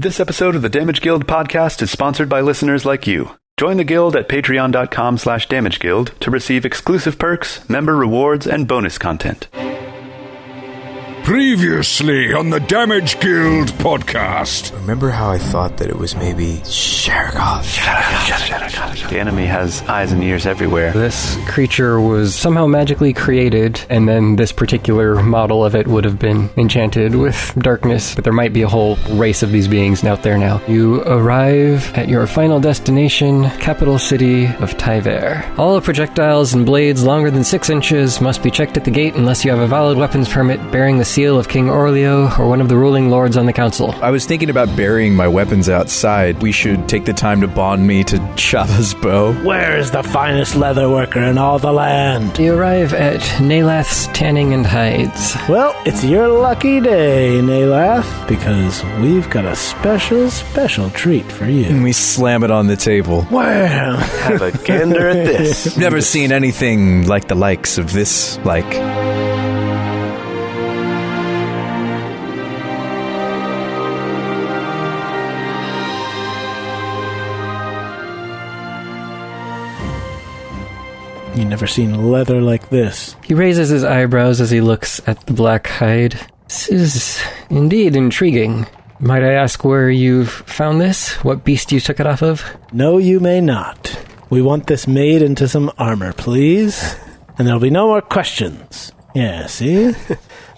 This episode of the Damage Guild podcast is sponsored by listeners like you. Join the guild at patreon.com/damageguild to receive exclusive perks, member rewards, and bonus content. Previously on the Damage Guild podcast. Remember how I thought that it was maybe Sherikov? The enemy has eyes and ears everywhere. This creature was somehow magically created, and then this particular model of it would have been enchanted with darkness, but there might be a whole race of these beings out there now. You arrive at your final destination, capital city of Tai'ver. All projectiles and blades longer than 6 inches must be checked at the gate unless you have a valid weapons permit bearing the seal of King Orleo or one of the ruling lords on the council. I was thinking about burying my weapons outside. We should take the time to bond me to Shabba's bow. Where is the finest leather worker in all the land? You arrive at Nalath's Tanning and Hides. Well, it's your lucky day, Nalath, because we've got a special treat for you. And we slam it on the table. Well, Have a gander at this. Never seen anything like the likes of this, you never seen leather like this. He raises his eyebrows as he looks at the black hide. This is indeed intriguing. Might I ask where you've found this? What beast you took it off of? No, you may not. We want this made into some armor, please. And there'll be no more questions. Yeah, see?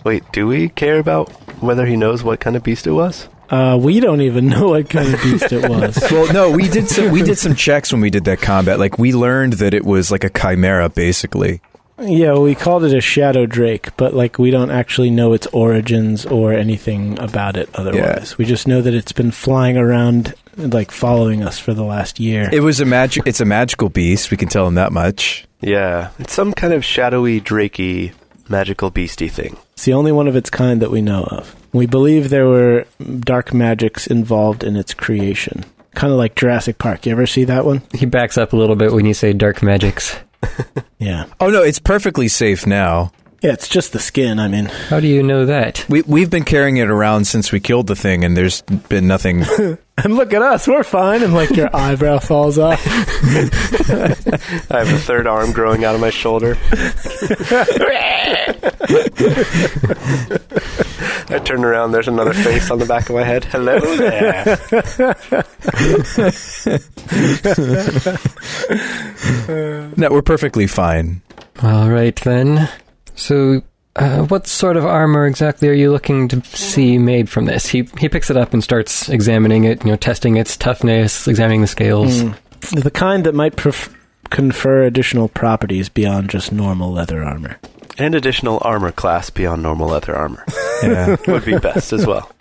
Wait, do we care about whether he knows what kind of beast it was? We don't even know what kind of beast it was. Well, no, we did some checks when we did that combat. We learned that it was like a chimera, basically. Yeah, we called it a shadow drake, but we don't actually know its origins or anything about it otherwise. Yeah. We just know that it's been flying around, following us for the last year. It's a magical beast, we can tell him that much. Yeah, it's some kind of shadowy, drakey, magical beastie thing. It's the only one of its kind that we know of. We believe there were dark magics involved in its creation. Kind of like Jurassic Park. You ever see that one? He backs up a little bit when you say dark magics. Yeah. Oh, no, it's perfectly safe now. Yeah, it's just the skin, How do you know that? We've been carrying it around since we killed the thing, and there's been nothing... And look at us, we're fine, and your eyebrow falls off. I have a third arm growing out of my shoulder. I turn around, there's another face on the back of my head. Hello there. No, we're perfectly fine. All right, then. So, what sort of armor exactly are you looking to see made from this? He picks it up and starts examining it, testing its toughness, examining the scales. The kind that might confer additional properties beyond just normal leather armor. And additional armor class beyond normal leather armor. Yeah. Would be best as well.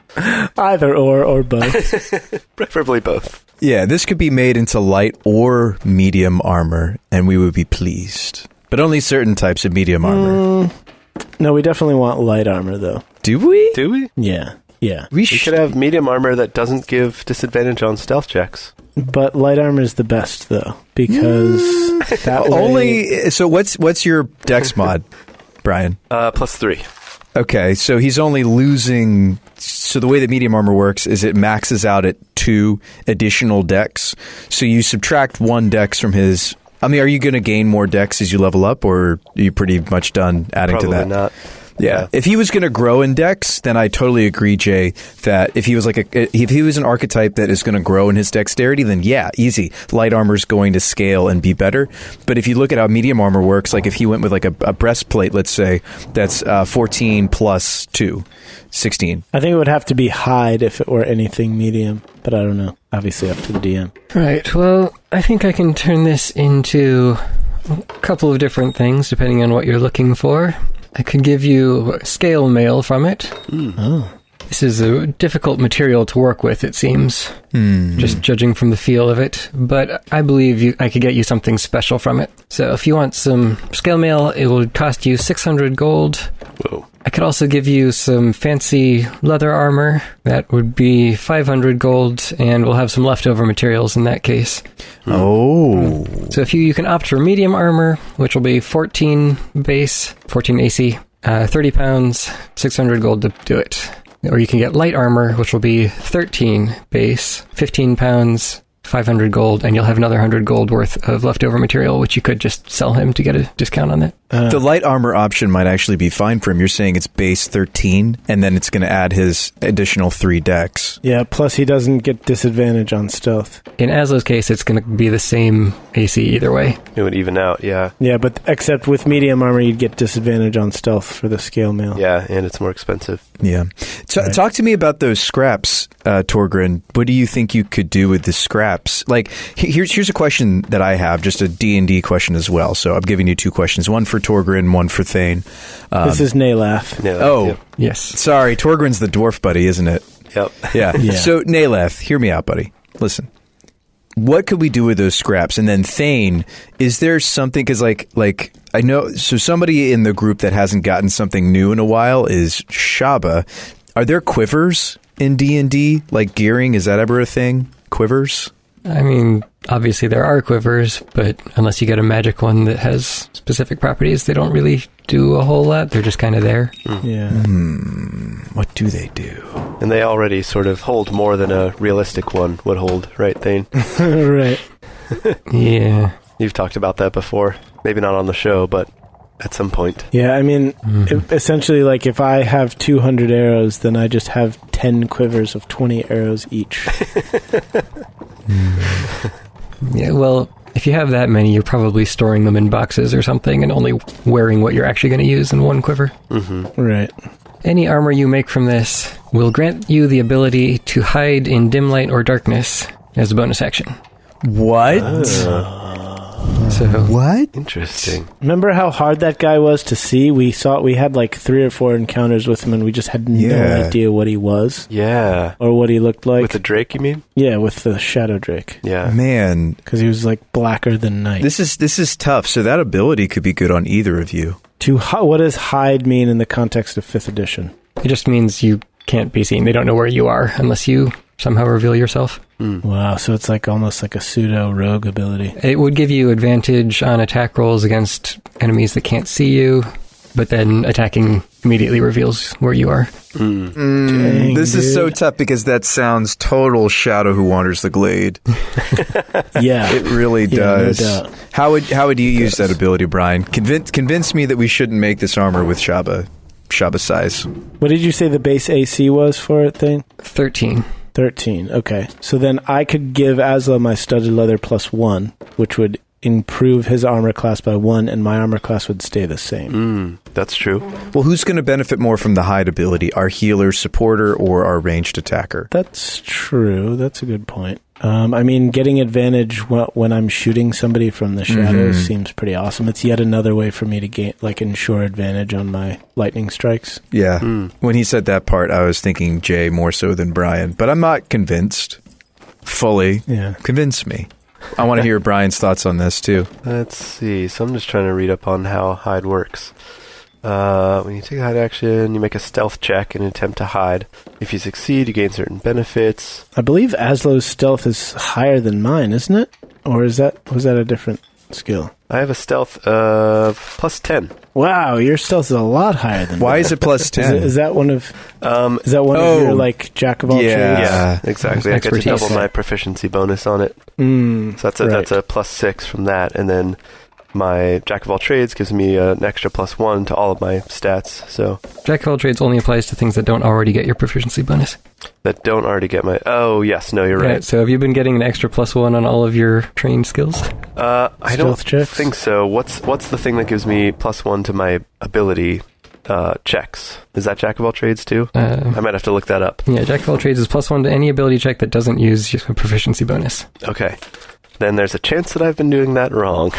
Either or both. Preferably both. Yeah, this could be made into light or medium armor, and we would be pleased. But only certain types of medium armor. No, we definitely want light armor, though. Do we? Do we? Yeah. We should have medium armor that doesn't give disadvantage on stealth checks. But light armor is the best, though, because that way... Only... So what's your dex mod, Brian? +3. Okay, so he's only losing... So the way that medium armor works is it maxes out at 2 additional dex. So you subtract 1 dex from his... are you going to gain more dex as you level up, or are you pretty much done adding Probably to that? Not. Yeah. If he was going to grow in dex, then I totally agree, Jay, that if he was if he was an archetype that is going to grow in his dexterity, then yeah, easy. Light armor is going to scale and be better. But if you look at how medium armor works, if he went with a breastplate, let's say, that's 14 plus 2, 16. I think it would have to be hide if it were anything medium, but I don't know. Obviously up to the DM. Right, well, I think I can turn this into a couple of different things, depending on what you're looking for. I could give you scale mail from it. Oh. This is a difficult material to work with, it seems, just judging from the feel of it. But I believe I could get you something special from it. So if you want some scale mail, it will cost you 600 gold. Whoa. I could also give you some fancy leather armor. That would be 500 gold, and we'll have some leftover materials in that case. Oh. So if you can opt for medium armor, which will be 14 base, 14 AC, 30 pounds, 600 gold to do it. Or you can get light armor, which will be 13 base, 15 pounds, 500 gold, and you'll have another 100 gold worth of leftover material, which you could just sell him to get a discount on that. The light armor option might actually be fine for him. You're saying it's base 13, and then it's going to add his additional 3 dex. Yeah, plus he doesn't get disadvantage on stealth. In Azlo's case, it's going to be the same AC either way. It would even out, yeah. Yeah, but except with medium armor, you'd get disadvantage on stealth for the scale mail. Yeah, and it's more expensive. Yeah. Talk to me about those scraps, Torgrin. What do you think you could do with the scraps? Like, here's a question that I have, just a D&D question as well. So I'm giving you 2 questions, one for Torgrin, one for Thane. This is Naleth. Oh, yes. Sorry, Torgrin's the dwarf buddy, isn't it? Yep. Yeah. So, Naleth, hear me out, buddy. Listen. What could we do with those scraps? And then Thane, is there something, because like I know, so somebody in the group that hasn't gotten something new in a while is Shabba. Are there quivers in D&D? Like gearing, is that ever a thing? Quivers? I mean, obviously there are quivers, but unless you get a magic one that has specific properties, they don't really do a whole lot. They're just kind of there. Yeah. What do they do? And they already sort of hold more than a realistic one would hold, right, Thane? Right. Yeah. You've talked about that before. Maybe not on the show, but at some point. Yeah, I mean, essentially, like, if I have 200 arrows, then I just have 10 quivers of 20 arrows each. Yeah, well, if you have that many, you're probably storing them in boxes or something and only wearing what you're actually going to use in one quiver. Mm-hmm. Right. Any armor you make from this will grant you the ability to hide in dim light or darkness as a bonus action. What? So What? Interesting. Remember how hard that guy was to see? We had like 3 or 4 encounters with him, and we just had no idea what he was. Yeah. Or what he looked like. With the Drake, you mean? Yeah, with the Shadow Drake. Yeah. Man, Because he was like blacker than night. this is tough. So that ability could be good on either of you. What does hide mean in the context of 5th edition? it just means you can't be seen. They don't know where you are unless you somehow reveal yourself. Wow, so it's like almost like a pseudo rogue ability. It would give you advantage on attack rolls against enemies that can't see you, but then attacking immediately reveals where you are. Dang, This is so dude. tough because that sounds total Shadow Who Wanders the Glade. Yeah. It really does. No doubt. How would you use that ability, Brian? Convince me that we shouldn't make this armor with Shabba size. What did you say the base AC was for it thing? 13. 13. Okay. So then I could give Azlo my studded leather +1, which would improve his armor class by 1, and my armor class would stay the same. That's true. Well, who's going to benefit more from the hide ability? Our healer, supporter, or our ranged attacker? That's true. That's a good point. I mean, getting advantage when I'm shooting somebody from the shadows seems pretty awesome. It's yet another way for me to ensure advantage on my lightning strikes. Yeah. When he said that part, I was thinking Jay more so than Brian, but I'm not convinced fully. Yeah. Convince me. I want to hear Brian's thoughts on this too. Let's see. So I'm just trying to read up on how hide works. When you take a hide action, you make a stealth check and attempt to hide. If you succeed, you gain certain benefits. I believe Azlo's stealth is higher than mine, isn't it? Or was that a different skill? I have a stealth of +10. Wow, your stealth is a lot higher than Why mine. is it +10? Is that one of of your like jack of all trades? Yeah, exactly. I get to Expertise. double my proficiency bonus on it. So that's a +6 from that, and then my jack of all trades gives me an extra +1 to all of my stats. So Jack of all trades only applies to things that don't already get your proficiency bonus. that don't already get my. Oh yes, no, you're Yeah, right. so have you been getting an extra +1 on all of your trained skills? I don't Stealth checks? think so. What's the thing that gives me +1 to my ability checks? Is that jack of all trades too? I might have to look that up. Yeah, Jack of all trades is +1 to any ability check that doesn't use your proficiency bonus. Okay, then there's a chance that I've been doing that wrong.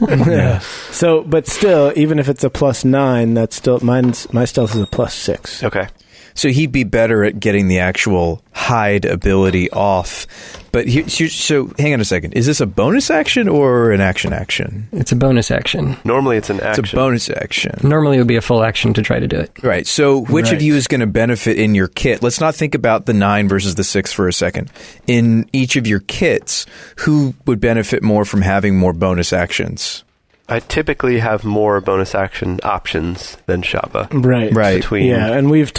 Yeah. So, but still, even if it's a +9, that's still my stealth is a +6. Okay. So he'd be better at getting the actual hide ability off. But so hang on a second. Is this a bonus action or an action? It's a bonus action. Normally it's an action. It's a bonus action. Normally it would be a full action to try to do it. Right. So which of Right. you is going to benefit in your kit? Let's not think about the 9 versus the 6 for a second. In each of your kits, who would benefit more from having more bonus actions? I typically have more bonus action options than Shabba. Right. Between And we've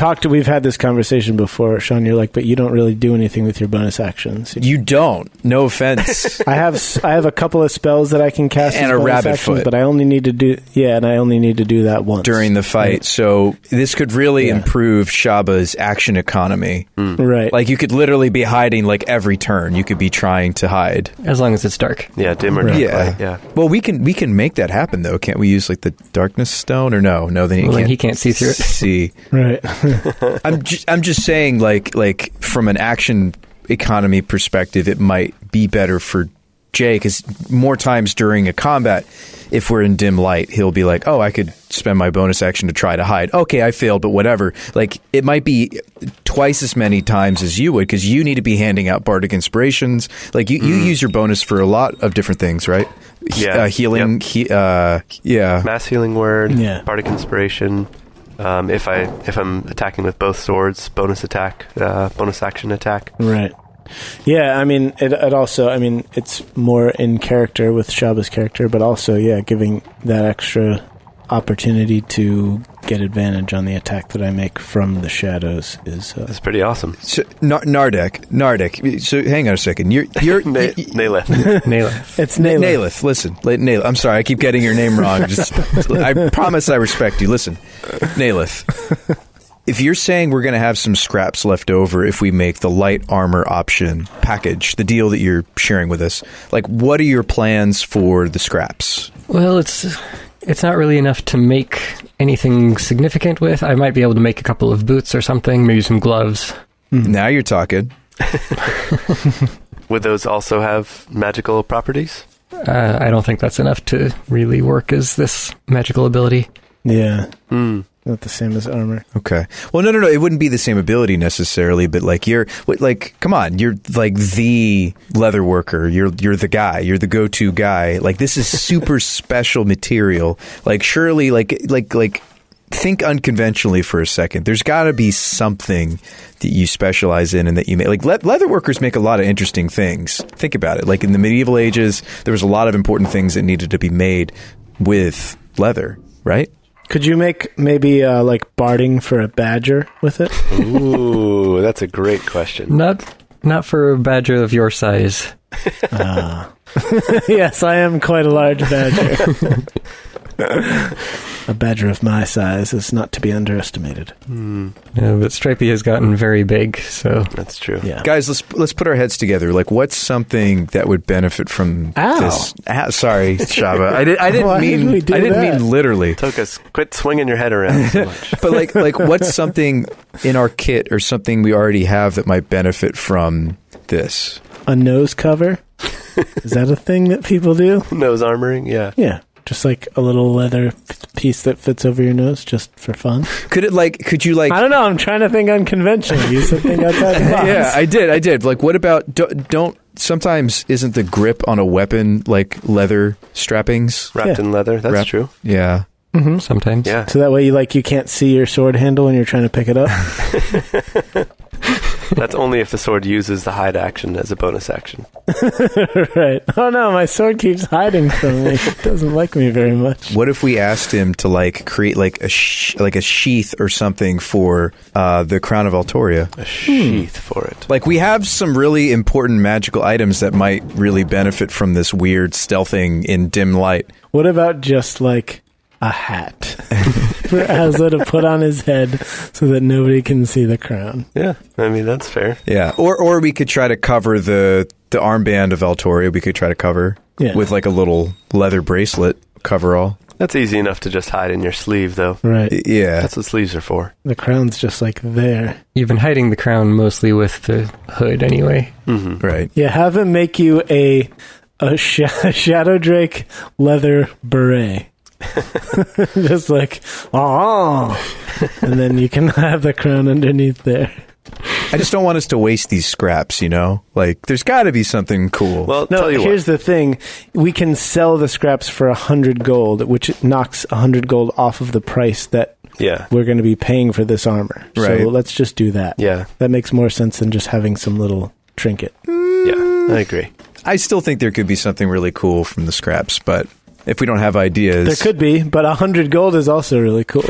had this conversation before, Sean. You're like, but you don't really do anything with your bonus actions. You don't. No offense. I have a couple of spells that I can cast And as a bonus rabbit actions, foot. but I only need to do that once during the fight. Right. So this could really improve Shabba's action economy. Right. Like you could literally be hiding like every turn. You could be trying to hide. As long as it's dark. Yeah, dim or dark light, yeah. Well, we can make that happen though. Can't we use like the darkness stone or no? Then he can't see through it. See. Right. I'm just saying like from an action economy perspective, it might be better for Jay because more times during a combat, if we're in dim light, he'll be like, oh, I could spend my bonus action to try to hide. Okay, I failed, but whatever. Like, it might be twice as many times as you would because you need to be handing out bardic inspirations. Like, you use your bonus for a lot of different things, right? Yeah. Healing. Yep. Mass healing word, Yeah. bardic inspiration. If I'm attacking with both swords, bonus action attack. Right. Yeah, I mean, it also, I mean, it's more in character with Shabba's character, but also, giving that extra opportunity to get advantage on the attack that I make from the shadows is... That's pretty awesome. So, Nardak. So, hang on a second. You're Naleth. Naleth. It's Naleth. Naleth, listen. Naleth. I'm sorry, I keep getting your name wrong. I promise I respect you. Listen, Naleth. If you're saying we're going to have some scraps left over if we make the light armor option package, the deal that you're sharing with us, like, what are your plans for the scraps? Well, it's not really enough to make anything significant with. I might be able to make a couple of boots or something, maybe some gloves. Now you're talking. Would those also have magical properties? I don't think that's enough to really work as this magical ability. Yeah. Not the same as armor. Okay. Well, no. It wouldn't be the same ability necessarily, but come on, you're like the leather worker. You're the guy. You're the go-to guy. Like, this is super special material. Like, surely, like, think unconventionally for a second. There's got to be something that you specialize in and that you make. Like, leather workers make a lot of interesting things. Think about it. Like, in the medieval ages, there was a lot of important things that needed to be made with leather, right? Could you make maybe like barding for a badger with it? Ooh, that's a great question. Not for a badger of your size. Yes, I am quite a large badger. A badger of my size is not to be underestimated. Yeah, but Stripey has gotten very big, so That's true. Yeah. Guys, let's put our heads together. Like, what's something that would benefit from this? Sorry, Shabba. I didn't Why mean did we do I didn't that? mean literally. Tokas, quit swinging your head around so much. But like what's something in our kit or something we already have that might benefit from this? A nose cover? Is that a thing that people do? Nose armoring, yeah. Yeah. Just like a little leather piece that fits over your nose just for fun. Could you I don't know. I'm trying to think unconventionally. You said think outside the box. Yeah, I did. Like, what about don't sometimes isn't the grip on a weapon like leather strappings? Wrapped in leather, that's true. Yeah. sometimes. Yeah. So that way you can't see your sword handle when you're trying to pick it up. That's only if the sword uses the hide action as a bonus action. Right. Oh no, my sword keeps hiding from me. It doesn't like me very much. What if we asked him to like create like a sheath or something for the Crown of Altoria? A sheath for it. Like, we have some really important magical items that might really benefit from this weird stealthing in dim light. What about just like a hat for Azlo to put on his head so that nobody can see the crown? Yeah, I mean, that's fair. Yeah, or we could try to cover the armband of Altoria. We could try to cover with like a little leather bracelet coverall. That's easy enough to just hide in your sleeve, though. Right. Yeah. That's what sleeves are for. The crown's just like there. You've been hiding the crown mostly with the hood anyway. Mm-hmm. Right. Yeah, have him make you a Shadow Drake leather beret. Just like, and then you can have the crown underneath there. I just don't want us to waste these scraps, you know? Like, there's got to be something cool. Well, No, tell you here's the thing. We can sell the scraps for 100 gold, which knocks 100 gold off of the price that we're going to be paying for this armor. Right. So let's just do that. Yeah. That makes more sense than just having some little trinket. Yeah, I agree. I still think there could be something really cool from the scraps, but if we don't have ideas. There could be, but 100 gold is also really cool.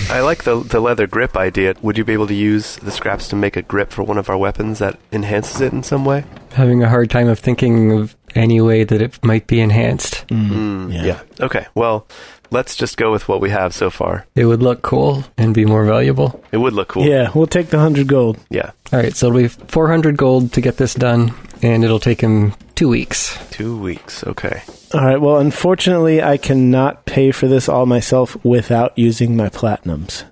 I like the leather grip idea. Would you be able to use the scraps to make a grip for one of our weapons that enhances it in some way? Having a hard time of thinking of any way that it might be enhanced. Yeah. Okay, well, let's just go with what we have so far. It would look cool and be more valuable. It would look cool. Yeah, we'll take the 100 gold. Yeah. All right, so it'll be 400 gold to get this done, and it'll take him 2 weeks. 2 weeks, okay. All right, well, unfortunately, I cannot pay for this all myself without using my platinums.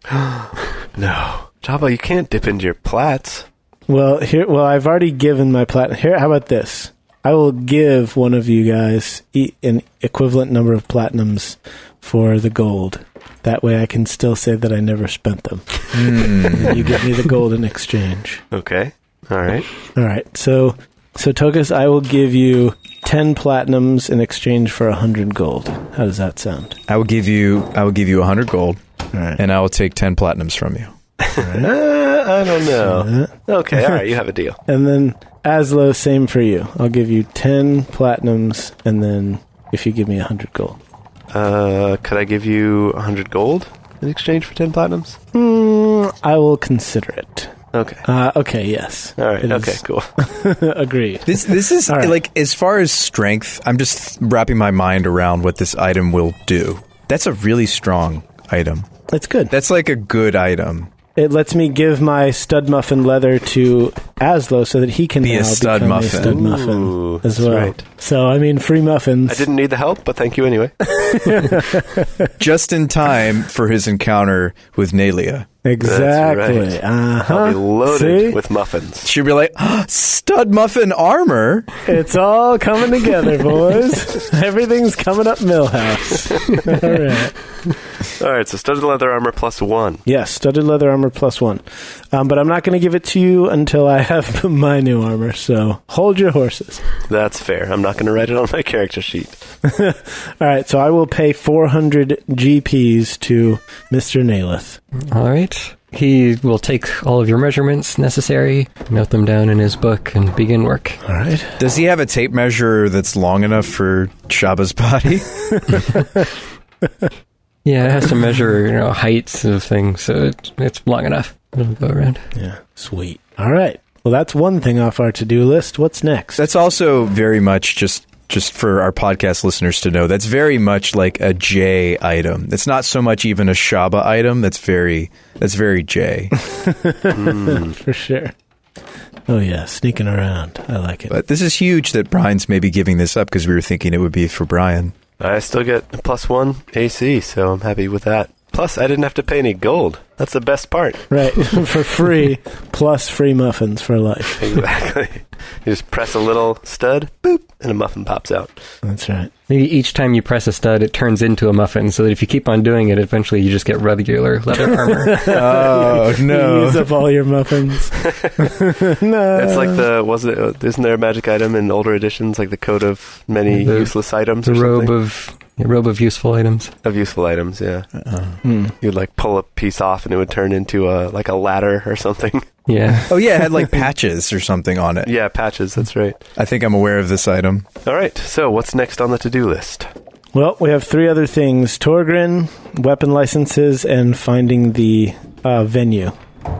No. Shabba, you can't dip into your plats. Well, I've already given my platinum. Here, how about this? I will give one of you guys an equivalent number of platinums for the gold. That way I can still say that I never spent them. And you give me the gold in exchange. Okay. All right. All right. So Tokas, I will give you 10 platinums in exchange for 100 gold. How does that sound? I will give you 100 gold, All right. and I will take 10 platinums from you. I don't know. Okay, all right, you have a deal. And then Azlo, same for you. I'll give you 10 platinums, and then if you give me 100 gold. Could I give you 100 gold in exchange for 10 platinums? I will consider it. Okay. Okay, yes. All right, It okay, is- cool. Agreed. This is, All right. like, as far as strength, I'm just wrapping my mind around what this item will do. That's a really strong item. It's good. That's like a good item. It lets me give my stud muffin leather to Azlo so that he can Be a now stud become muffin. a stud muffin Ooh, as that's well. right. So, I mean, free muffins. I didn't need the help, but thank you anyway. Just in time for his encounter with Nalia. Exactly. That's right. Uh-huh. I'll be loaded See? with muffins. She'll be like, stud muffin armor? It's all coming together, boys. Everything's coming up Millhouse. All right. All right, so studded leather armor +1. Yes, studded leather armor +1. But I'm not going to give it to you until I have my new armor, so hold your horses. That's fair. I'm not going to write it on my character sheet. All right, so I will pay 400 GPs to Mr. Naileth. All right. He will take all of your measurements necessary, note them down in his book, and begin work. All right. Does he have a tape measure that's long enough for Shabba's body? Yeah, it has to measure, heights of things, so it's long enough. It'll go around. Yeah, sweet. All right. Well, that's one thing off our to-do list. What's next? That's also very much just for our podcast listeners to know, that's very much like a J item. It's not so much even a Shabba item. That's very J. For sure. Oh, yeah, sneaking around. I like it. But this is huge that Brian's maybe giving this up because we were thinking it would be for Brian. I still get a +1 AC, so I'm happy with that. Plus, I didn't have to pay any gold. That's the best part. Right, for free, plus free muffins for life. Exactly. You just press a little stud, boop, and a muffin pops out. That's right. Maybe each time you press a stud, it turns into a muffin, so that if you keep on doing it, eventually you just get regular leather armor. Oh, You use up all your muffins. No. It's like isn't there a magic item in older editions, like the coat of many useless items The or something? robe of useful items. Of useful items, yeah. You'd like pull a piece off and it would turn into a ladder or something. Yeah. Oh, yeah, it had like patches or something on it. Yeah, patches, that's right. I think I'm aware of this item. All right, so what's next on the to-do list? Well, we have 3 other things. Torgrin, weapon licenses, and finding the venue.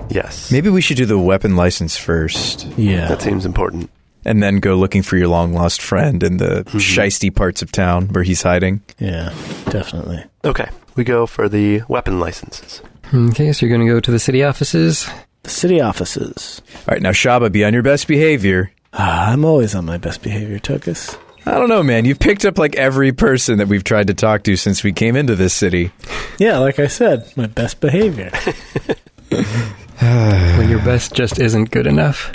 Yes. Maybe we should do the weapon license first Yeah. That seems important. and then go looking for your long-lost friend in the shiesty parts of town where he's hiding. Yeah, definitely. Okay, we go for the weapon licenses. Okay, so you're going to go to the city offices. The city offices. All right, now, Shabba, be on your best behavior. I'm always on my best behavior, Tokas. I don't know, man. You've picked up like every person that we've tried to talk to since we came into this city. Yeah, like I said, my best behavior. When your best just isn't good enough.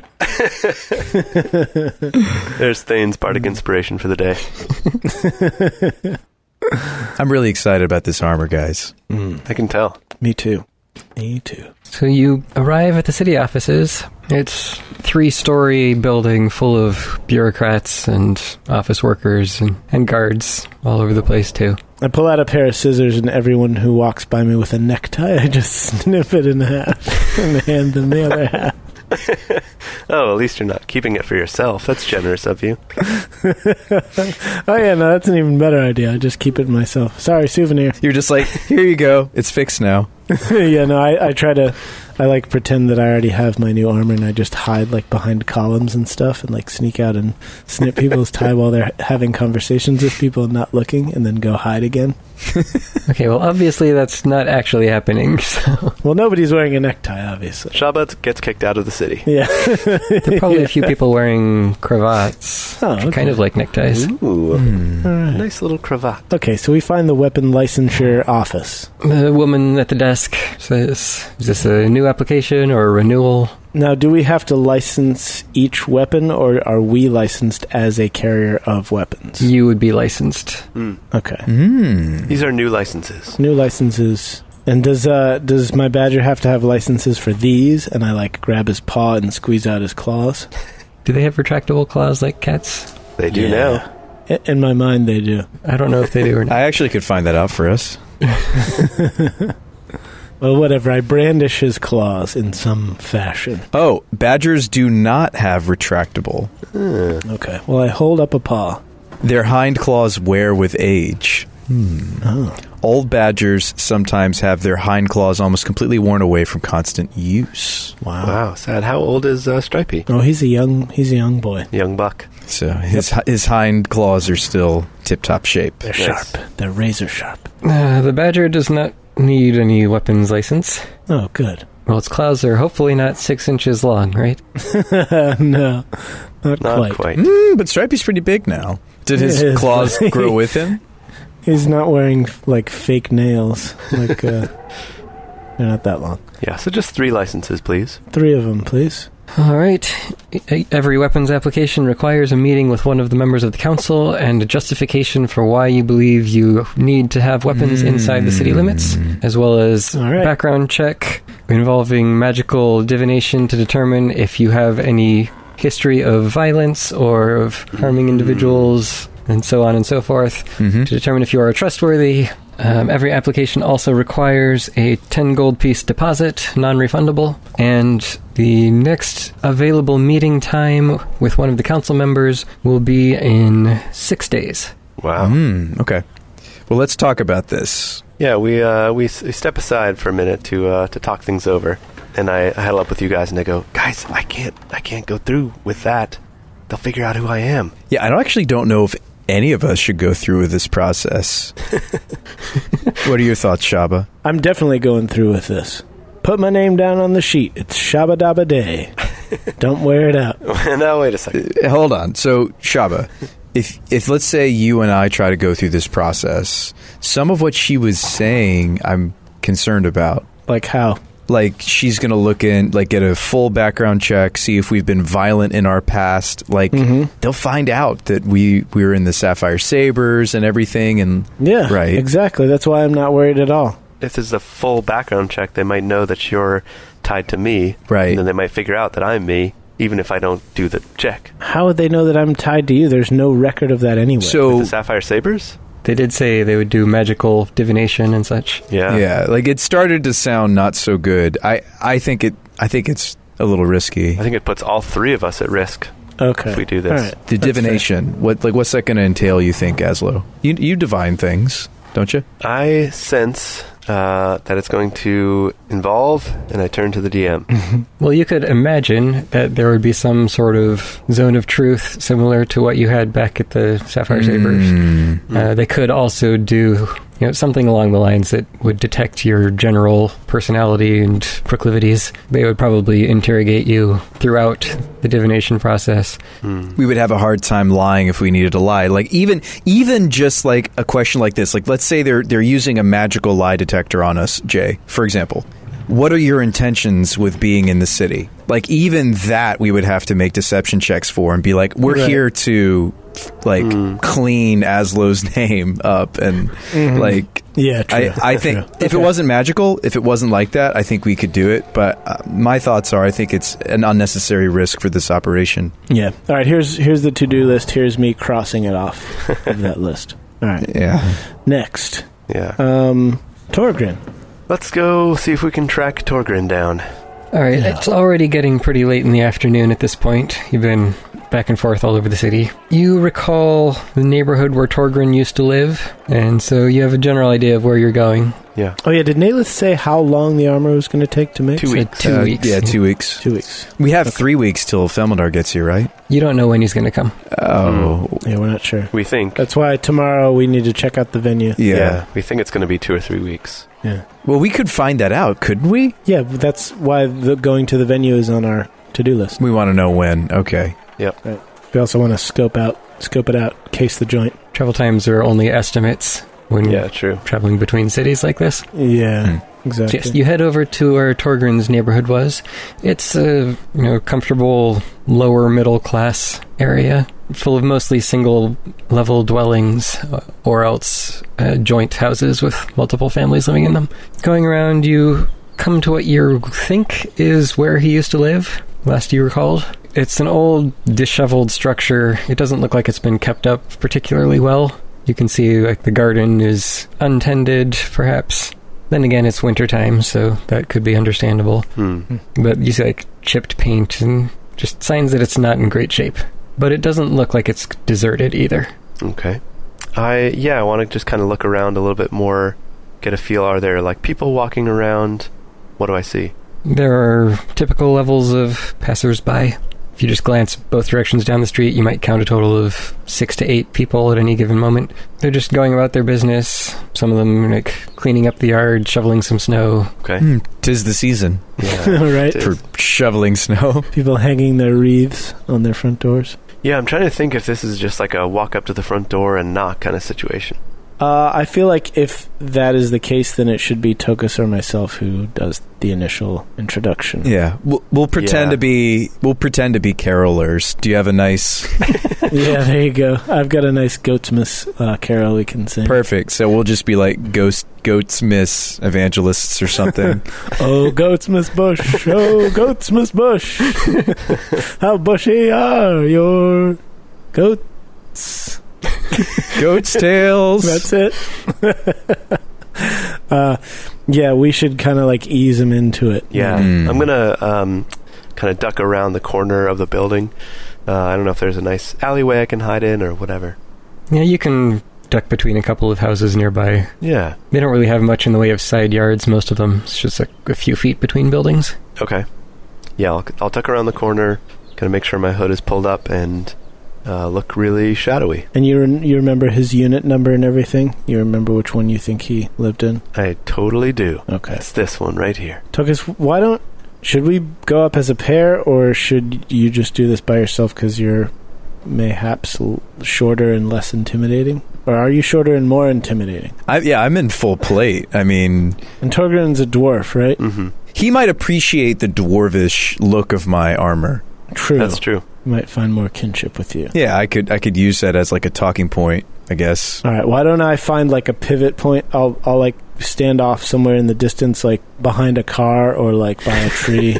There's Thane's bardic inspiration for the day. I'm really excited about this armor, guys. I can tell. Me too. Me too. So you arrive at the city offices. It's 3-story building full of bureaucrats and office workers and guards all over the place too. I pull out a pair of scissors, and everyone who walks by me with a necktie, I just snip it in half and hand them the other half. Oh, at least you're not keeping it for yourself. That's generous of you. Oh, yeah, no, that's an even better idea. I just keep it myself. Sorry, souvenir. You're just like, here you go. It's fixed now. Yeah, no, I like pretend that I already have my new armor and I just hide like behind columns and stuff and like sneak out and snip people's tie while they're having conversations with people and not looking and then go hide again. Okay, well, obviously that's not actually happening, so... Well, nobody's wearing a necktie, obviously. Shabba gets kicked out of the city. Yeah. There are probably a few people wearing cravats. Oh, okay. Kind of like neckties. Ooh. All right. Nice little cravat. Okay, so we find the weapon licensure office. The woman at the desk says, is this a new application or a renewal? Now, do we have to license each weapon, or are we licensed as a carrier of weapons? You would be licensed. Okay. These are new licenses. New licenses. And does my badger have to have licenses for these? And I, like, grab his paw and squeeze out his claws? Do they have retractable claws like cats? They do now. In my mind, they do. I don't know if they do or not. I actually could find that out for us. Well, whatever. I brandish his claws in some fashion. Oh, badgers do not have retractable. Okay. Well, I hold up a paw. Their hind claws wear with age. Oh. Old badgers sometimes have their hind claws almost completely worn away from constant use. Wow, sad. How old is Stripey? Oh, he's a young boy. Young buck. So his hind claws are still tip-top shape. They're Nice. sharp. They're razor sharp. The badger does not need any weapons license. Oh, good. Well, its claws are hopefully not 6 inches long, right? No, not Not quite. quite. But Stripey's pretty big now. Did his It is, claws but- grow with him? He's not wearing, like, fake nails. Like, they're not that long. Yeah, so just 3 licenses, please. 3 of them, please. All right. Every weapons application requires a meeting with one of the members of the council and a justification for why you believe you need to have weapons inside the city limits, as well as All right. background check involving magical divination to determine if you have any history of violence or of harming individuals, and so on and so forth, to determine if you are trustworthy. Every application also requires a 10 gold piece deposit, non-refundable, and the next available meeting time with one of the council members will be in 6 days. Wow. Okay. Well, let's talk about this. Yeah, we step aside for a minute to talk things over, and I huddle up with you guys and I go, guys, I can't go through with that. They'll figure out who I am. Yeah, I actually don't know if any of us should go through with this process. What are your thoughts, Shabba? I'm definitely going through with this. Put my name down on the sheet. It's Shabba Dabba Day. Don't wear it out. Now, wait a second. Hold on. So, Shabba, if let's say you and I try to go through this process, some of what she was saying I'm concerned about. Like how? Like, she's going to look in, like, get a full background check, see if we've been violent in our past. Like, they'll find out that we were in the Sapphire Sabres and everything. And Yeah, right. Exactly. That's why I'm not worried at all. If there's a full background check, they might know that you're tied to me. Right. And then they might figure out that I'm me, even if I don't do the check. How would they know that I'm tied to you? There's no record of that anyway. So, The Sapphire Sabres? They did say they would do magical divination and such. Yeah. like, it started to sound not so good. I think it's a little risky. I think it puts all 3 of us at risk okay. if we do this. All right. The That's divination. What's that going to entail, you think, Azlo? You divine things, don't you? I sense that it's going to involve, and I turn to the DM. Well, you could imagine that there would be some sort of zone of truth similar to what you had back at the Sapphire Sabres. They could also do something along the lines that would detect your general personality and proclivities. They would probably interrogate you throughout the divination process. We would have a hard time lying if we needed to lie. Like, even just like a question like this, like, let's say they're using a magical lie detector on us, Jay, for example. What are your intentions with being in the city? Like, even that we would have to make deception checks for and be like, we're here to, like, clean Azlo's name up. And, like, Yeah, true. I think True. if it wasn't magical, if it wasn't like that, I think we could do it. But my thoughts are I think it's an unnecessary risk for this operation. Yeah. All right, here's the to-do list. Here's me crossing it off of that list. All right. Yeah. Next. Yeah. Torgrin. Let's go see if we can track Torgrin down. All right, it's already getting pretty late in the afternoon at this point. You've been back and forth all over the city. You recall the neighborhood where Torgrin used to live, and so you have a general idea of where you're going. Yeah. Oh, yeah, did Naylith say how long the armor was going to take to make? 2 weeks. 2 weeks. Yeah, 2 weeks. 2 weeks. We have 3 weeks till Felmindar gets here, right? You don't know when he's going to come. Oh. Yeah, we're not sure. We think. That's why tomorrow we need to check out the venue. Yeah. We think it's going to be 2 or 3 weeks. Yeah. Well, we could find that out, couldn't we? Yeah, but that's why going to the venue is on our to-do list. We want to know when. Okay. Yep. Right. We also want to scope it out, case the joint. Travel times are only estimates when true. traveling between cities like this. Yeah, So exactly. yes, you head over to where Torgrin's neighborhood was. It's a comfortable lower middle class area full of mostly single level dwellings or else joint houses with multiple families living in them. Going around, you come to what you think is where he used to live, last you recalled. It's an old, disheveled structure. It doesn't look like it's been kept up particularly well. You can see the garden is untended, perhaps. Then again, it's wintertime, so that could be understandable. But you see chipped paint and just signs that it's not in great shape. But it doesn't look like it's deserted either. Okay. I want to just kind of look around a little bit more, get a feel. Are there people walking around? What do I see? There are typical levels of passers-by. If you just glance both directions down the street, you might count a total of 6 to 8 people at any given moment. They're just going about their business. Some of them cleaning up the yard, shoveling some snow. Okay. 'Tis the season Yeah. Right. for shoveling snow. People hanging their wreaths on their front doors. Yeah, I'm trying to think if this is just a walk up to the front door and knock kind of situation. I feel like if that is the case, then it should be Tokas or myself who does the initial introduction. Yeah, we'll pretend to be carolers. Do you have a nice? Yeah, there you go. I've got a nice Goatsmas carol we can sing. Perfect. So we'll just be like Goatsmas evangelists or something. Oh, Goatsmas bush, oh, Goatsmas bush, how bushy are your goats? Goat's tails. That's it. Yeah, we should kind of ease him into it. Yeah. I'm going to kind of duck around the corner of the building. I don't know if there's a nice alleyway I can hide in or whatever. Yeah, you can duck between a couple of houses nearby. Yeah. They don't really have much in the way of side yards, most of them. It's just a few feet between buildings. Okay. Yeah, I'll duck around the corner, kind of make sure my hood is pulled up and look really shadowy. And you remember his unit number and everything? You remember which one you think he lived in? I totally do. Okay. It's this one right here. Tokas, should we go up as a pair, or should you just do this by yourself because you're mayhaps shorter and less intimidating? Or are you shorter and more intimidating? I'm in full plate. I mean... And Torgrin's a dwarf, right? Mm-hmm. He might appreciate the dwarvish look of my armor. True. That's true. He might find more kinship with you. Yeah, I could use that as a talking point, I guess. All right, why don't I find a pivot point? I'll stand off somewhere in the distance, behind a car or by a tree.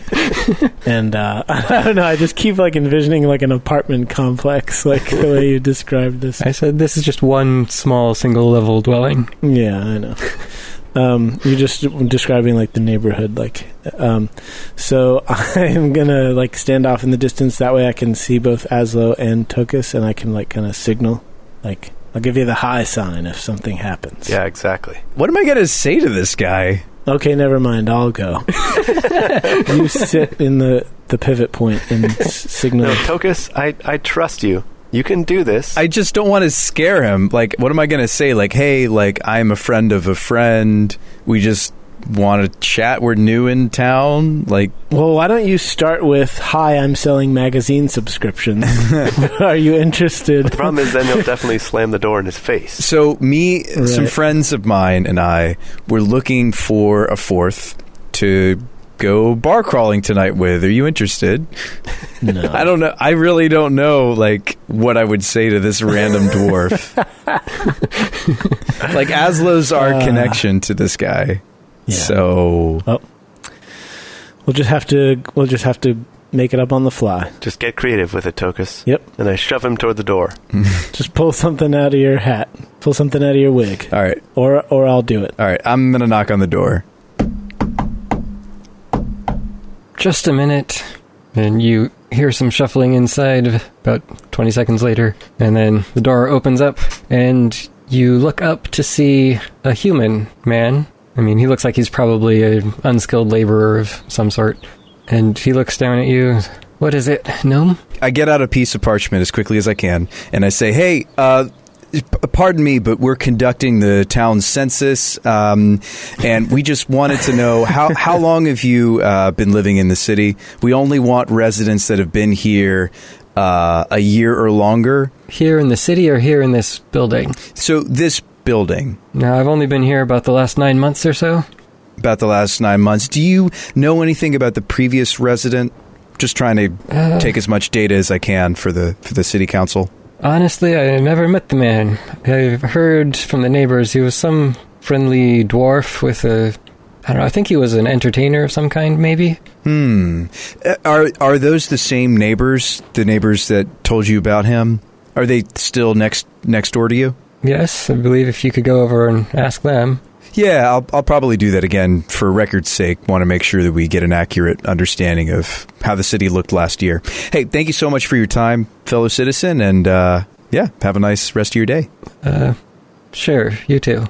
And I don't know, I just keep envisioning an apartment complex, the way you described this. I said this is just one small single level dwelling. Yeah, I know. You're just describing the neighborhood, so I'm gonna stand off in the distance. That way I can see both Azlo and Tokas, and I can kind of signal, I'll give you the high sign if something happens. Yeah, exactly. What am I going to say to this guy? Okay, never mind. I'll go. You sit in the pivot point and signal. No, Tokas, I trust you. You can do this. I just don't want to scare him. What am I going to say? Hey, I'm a friend of a friend. We just want to chat. We're new in town. Well, why don't you start with, hi, I'm selling magazine subscriptions. Are you interested? The problem is then he'll definitely slam the door in his face. So some friends of mine and I were looking for a fourth to go bar crawling tonight with. Are you interested? No. I don't know. I really don't know, what I would say to this random dwarf. Azlo's our connection to this guy. Yeah. So... Well, we'll just have to make it up on the fly. Just get creative with it, Tokas. Yep. And I shove him toward the door. Just pull something out of your hat. Pull something out of your wig. All right. Or I'll do it. All right. I'm going to knock on the door. just a minute. And you hear some shuffling inside about 20 seconds later. And then the door opens up and you look up to see a human man. I mean, he looks like he's probably an unskilled laborer of some sort. And he looks down at you. What is it, gnome? I get out a piece of parchment as quickly as I can, and I say, hey, pardon me, but we're conducting the town's census, and we just wanted to know, how long have you been living in the city? We only want residents that have been here a year or longer. Here in the city or here in this building? So this building. Now, I've only been here about the last 9 months or so. About the last 9 months. Do you know anything about the previous resident? Just trying to take as much data as I can for the city council. Honestly, I never met the man. I've heard from the neighbors he was some friendly dwarf with I don't know, I think he was an entertainer of some kind, maybe? Are those the same neighbors, the neighbors that told you about him? Are they still next door to you? Yes, I believe if you could go over and ask them. Yeah, I'll probably do that again for record's sake. Want to make sure that we get an accurate understanding of how the city looked last year. Hey, thank you so much for your time, fellow citizen, and have a nice rest of your day. Sure, you too.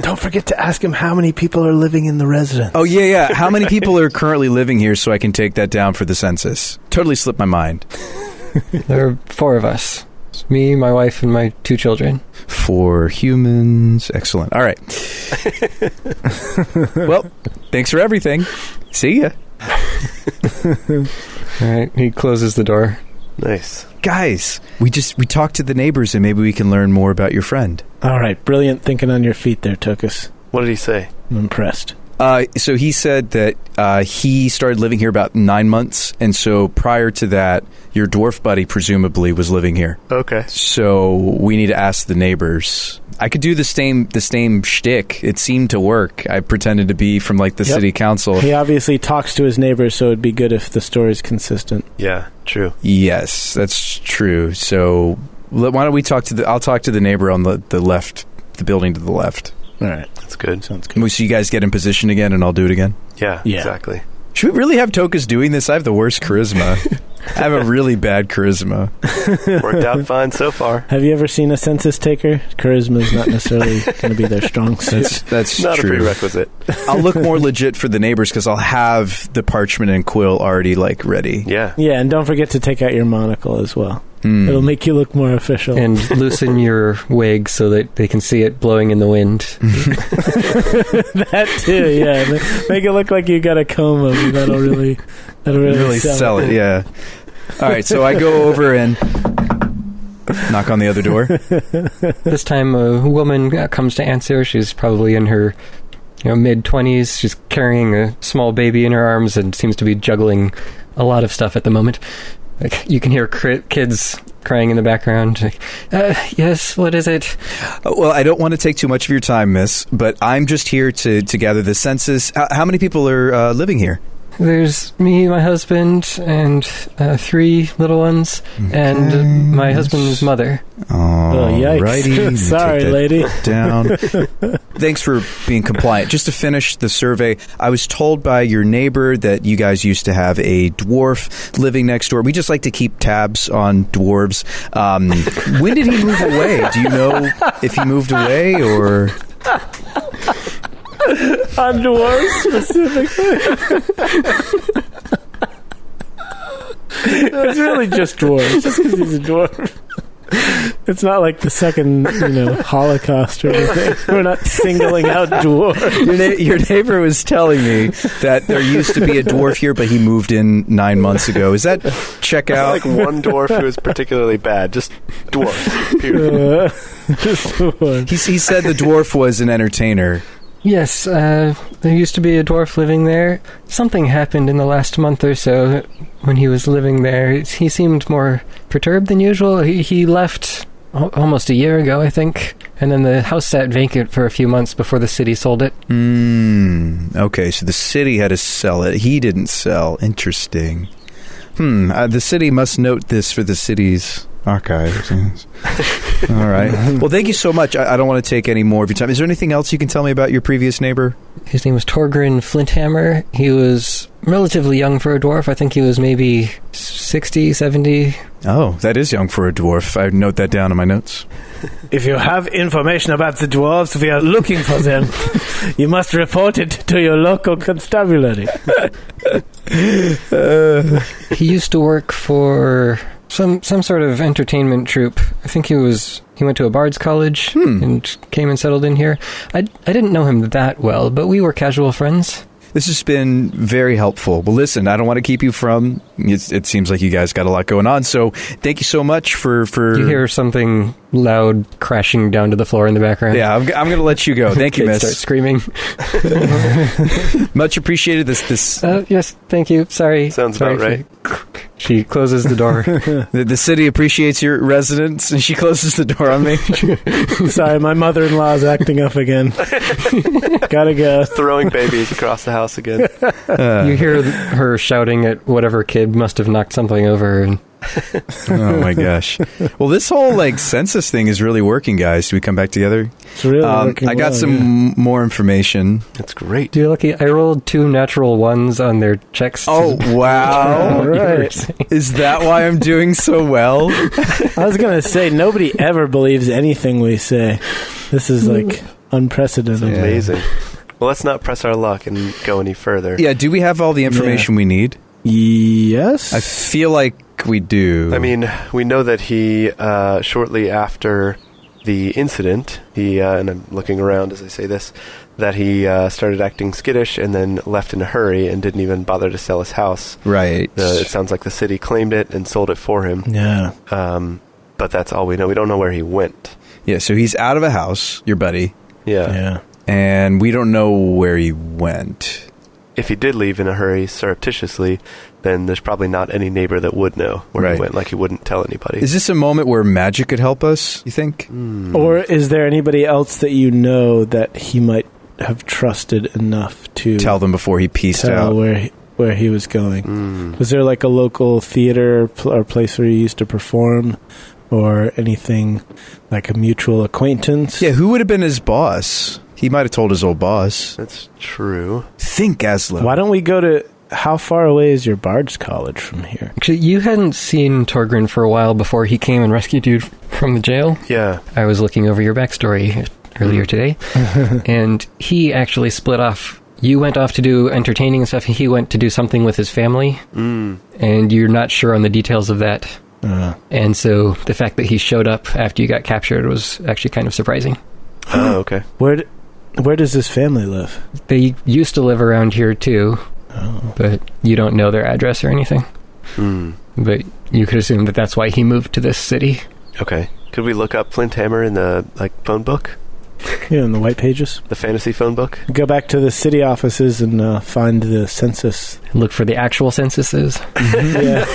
Don't forget to ask him how many people are living in the residence. Oh, yeah. How many people are currently living here so I can take that down for the census? Totally slipped my mind. There are 4 of us. It's me, my wife, and my 2 children. 4 humans. Excellent. All right. Well, thanks for everything. See ya. All right, he closes the door. Nice. Guys, we talked to the neighbors and maybe we can learn more about your friend. All right, brilliant thinking on your feet there, Tokas. What did he say? I'm impressed. So he said that he started living here about 9 months, and so prior to that, your dwarf buddy presumably was living here. Okay. So we need to ask the neighbors. I could do the same shtick. It seemed to work. I pretended to be from the city council. He obviously talks to his neighbors, so it'd be good if the story's consistent. Yeah, true. Yes, that's true. So why don't we I'll talk to the neighbor on the left, the building to the left. All right. That's good. Sounds good. So you guys get in position again, and I'll do it again? Yeah. Exactly. Should we really have Tokas doing this? I have the worst charisma. I have a really bad charisma. Worked out fine so far. Have you ever seen a census taker? Charisma is not necessarily going to be their strong suit. That's not true. A prerequisite. I'll look more legit for the neighbors because I'll have the parchment and quill already ready. Yeah. Yeah, and don't forget to take out your monocle as well. It'll make you look more official. And loosen your wig so that they can see it blowing in the wind. That too, yeah. Make it look like you got a comb over. That'll really sell it. Yeah. All right, so I go over and knock on the other door. This time a woman comes to answer. She's probably in her mid-20s. She's carrying a small baby in her arms and seems to be juggling a lot of stuff at the moment. You can hear kids crying in the background. Yes, what is it? Well, I don't want to take too much of your time, miss, but I'm just here to gather the census. How many people are living here? There's me, my husband, and 3 little ones, and my husband's mother. Oh, yikes. Righty. Sorry, lady. Down. Thanks for being compliant. Just to finish the survey, I was told by your neighbor that you guys used to have a dwarf living next door. We just like to keep tabs on dwarves. When did he move away? Do you know if he moved away or... On dwarves specifically. It's really just dwarves, just because he's a dwarf. It's not like the second, Holocaust or anything. We're not singling out dwarves. Your neighbor was telling me that there used to be a dwarf here, but he moved in 9 months ago. Is that check out? Like one dwarf who was particularly bad, just dwarf. Period. Just dwarf. He said the dwarf was an entertainer. Yes, there used to be a dwarf living there. Something happened in the last month or so when he was living there. He seemed more perturbed than usual. He left almost a year ago, I think, and then the house sat vacant for a few months before the city sold it. Okay, so the city had to sell it. He didn't sell. Interesting. The city must note this for the city's archives. All right. Well, thank you so much. I don't want to take any more of your time. Is there anything else you can tell me about your previous neighbor? His name was Torgrin Flinthammer. He was relatively young for a dwarf. I think he was maybe 60, 70. Oh, that is young for a dwarf. I note that down in my notes. If you have information about the dwarves, we are looking for them. You must report it to your local constabulary. He used to work for some sort of entertainment troupe. I think he went to a bard's college and came and settled in here. I didn't know him that well, but we were casual friends. This has been very helpful. Well, listen, I don't want to keep you from... It seems like you guys got a lot going on, so thank you so much for... You hear something loud crashing down to the floor in the background. Yeah, I'm going to let you go. Thank you, miss. Start screaming. Much appreciated. This. Yes, thank you. Sorry. Sounds about right. She closes the door. The city appreciates your residence, and she closes the door on me. Sorry, my mother-in-law is acting up again. Gotta go. Throwing babies across the house again. You hear her shouting at whatever kid must have knocked something over. And oh my gosh. Well, this whole census thing is really working, guys. Do we come back together? It's really working. I got some more information. That's great. You're lucky. I rolled 2 natural ones on their checks. Oh, wow. All right. Is that why I'm doing so well? I was going to say, nobody ever believes anything we say. This is unprecedented. It's amazing. Well, let's not press our luck and go any further. Yeah, do we have all the information we need? Yes. I feel like we do. I mean, we know that he, shortly after the incident, and I'm looking around as I say this, that he started acting skittish and then left in a hurry and didn't even bother to sell his house. Right. It sounds like the city claimed it and sold it for him. Yeah. But that's all we know. We don't know where he went. Yeah, so he's out of a house, your buddy. Yeah. And we don't know where he went. If he did leave in a hurry surreptitiously, then there's probably not any neighbor that would know where he went. Like, he wouldn't tell anybody. Is this a moment where magic could help us, you think? Or is there anybody else that you know that he might have trusted enough to tell them before he pieced out where he was going? Was there a local theater or place where he used to perform, or anything like a mutual acquaintance? Yeah, who would have been his boss? He might have told his old boss. That's true. Think, Azlo. Why don't we go to... How far away is your Bard's College from here? Actually, you hadn't seen Torgrin for a while before he came and rescued you from the jail. Yeah. I was looking over your backstory earlier today, and he actually split off. You went off to do entertaining and stuff, and he went to do something with his family, and you're not sure on the details of that. And so the fact that he showed up after you got captured was actually kind of surprising. Oh, okay. Where does his family live? They used to live around here, too. Oh. But you don't know their address or anything. But you could assume that that's why he moved to this city. Okay. Could we look up Flinthammer in the phone book? Yeah, in the white pages. The fantasy phone book? Go back to the city offices and find the census. Look for the actual censuses. Yeah.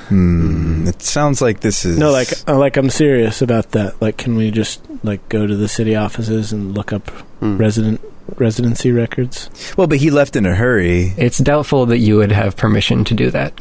It sounds like this is... No, I'm serious about that. Can we just go to the city offices and look up residency records? Well, but he left in a hurry. It's doubtful that you would have permission to do that.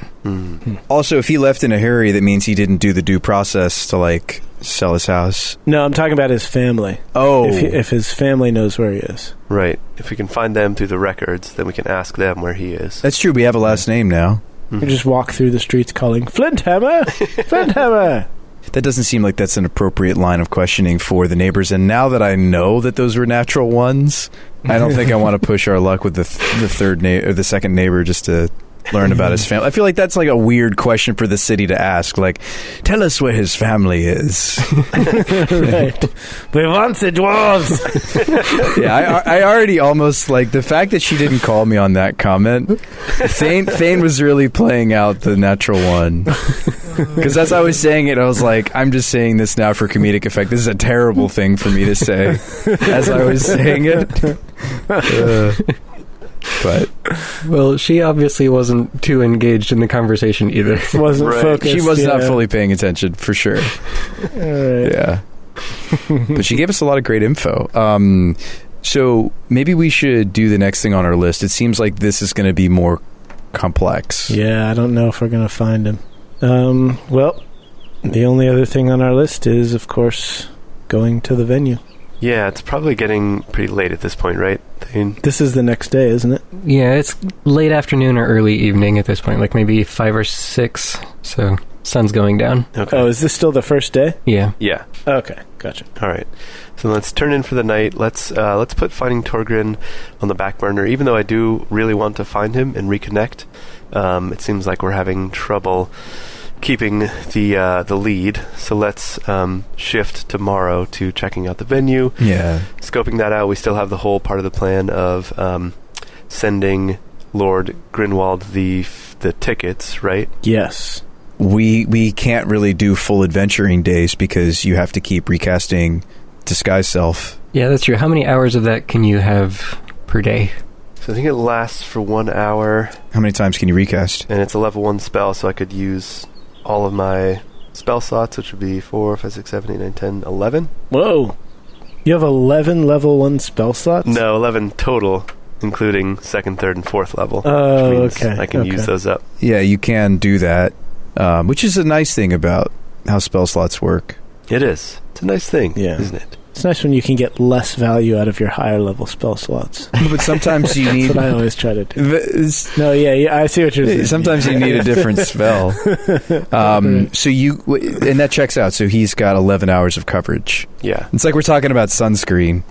Also, if he left in a hurry, that means he didn't do the due process to sell his house. No, I'm talking about his family. Oh. If his family knows where he is. Right. If we can find them through the records, then we can ask them where he is. That's true. We have a last name now. You just walk through the streets calling, Flinthammer! Flinthammer! That doesn't seem like that's an appropriate line of questioning for the neighbors. And now that I know that those were natural ones, I don't think I want to push our luck with the second neighbor just to learn about his family. I feel like that's a weird question for the city to ask. Tell us where his family is. Right. We want the dwarves. Yeah, I already almost the fact that she didn't call me on that comment. Thane was really playing out the natural one. Because as I was saying it, I was I'm just saying this now for comedic effect. This is a terrible thing for me to say as I was saying it. But well, she obviously wasn't too engaged in the conversation either. Wasn't focused. She was not fully paying attention, for sure. All right. Yeah. But she gave us a lot of great info. So maybe we should do the next thing on our list. It seems like this is going to be more complex. Yeah, I don't know if we're going to find him. Well, the only other thing on our list is, of course, going to the venue. Yeah, it's probably getting pretty late at this point, right, Thane? This is the next day, isn't it? Yeah, it's late afternoon or early evening at this point, like maybe 5 or 6, so sun's going down. Okay. Oh, is this still the first day? Yeah. Yeah. Okay, gotcha. All right. So let's turn in for the night. Let's put finding Torgrin on the back burner, even though I do really want to find him and reconnect. It seems like we're having trouble keeping the lead, so let's shift tomorrow to checking out the venue. Yeah. Scoping that out. We still have the whole part of the plan of sending Lord Grinwald the tickets, right? Yes. We can't really do full adventuring days because you have to keep recasting Disguise Self. Yeah, that's true. How many hours of that can you have per day? So I think it lasts for 1 hour. How many times can you recast? And it's a level 1 spell, so I could use all of my spell slots, which would be 4, 5, 6, 7, 8, 9, 10, 11. Whoa. You have 11 level 1 spell slots? No, 11 total, including 2nd, 3rd, and 4th level. Oh, which means okay. I can use those up. Yeah, you can do that, which is a nice thing about how spell slots work. It is. It's a nice thing, Yeah. isn't it? It's nice when you can get less value out of your higher level spell slots. But sometimes you need... That's what I always try to do. It's- No, yeah, I see what you're saying. Sometimes you need a different spell. So and that checks out. So he's got 11 hours of coverage. Yeah. It's like we're talking about sunscreen.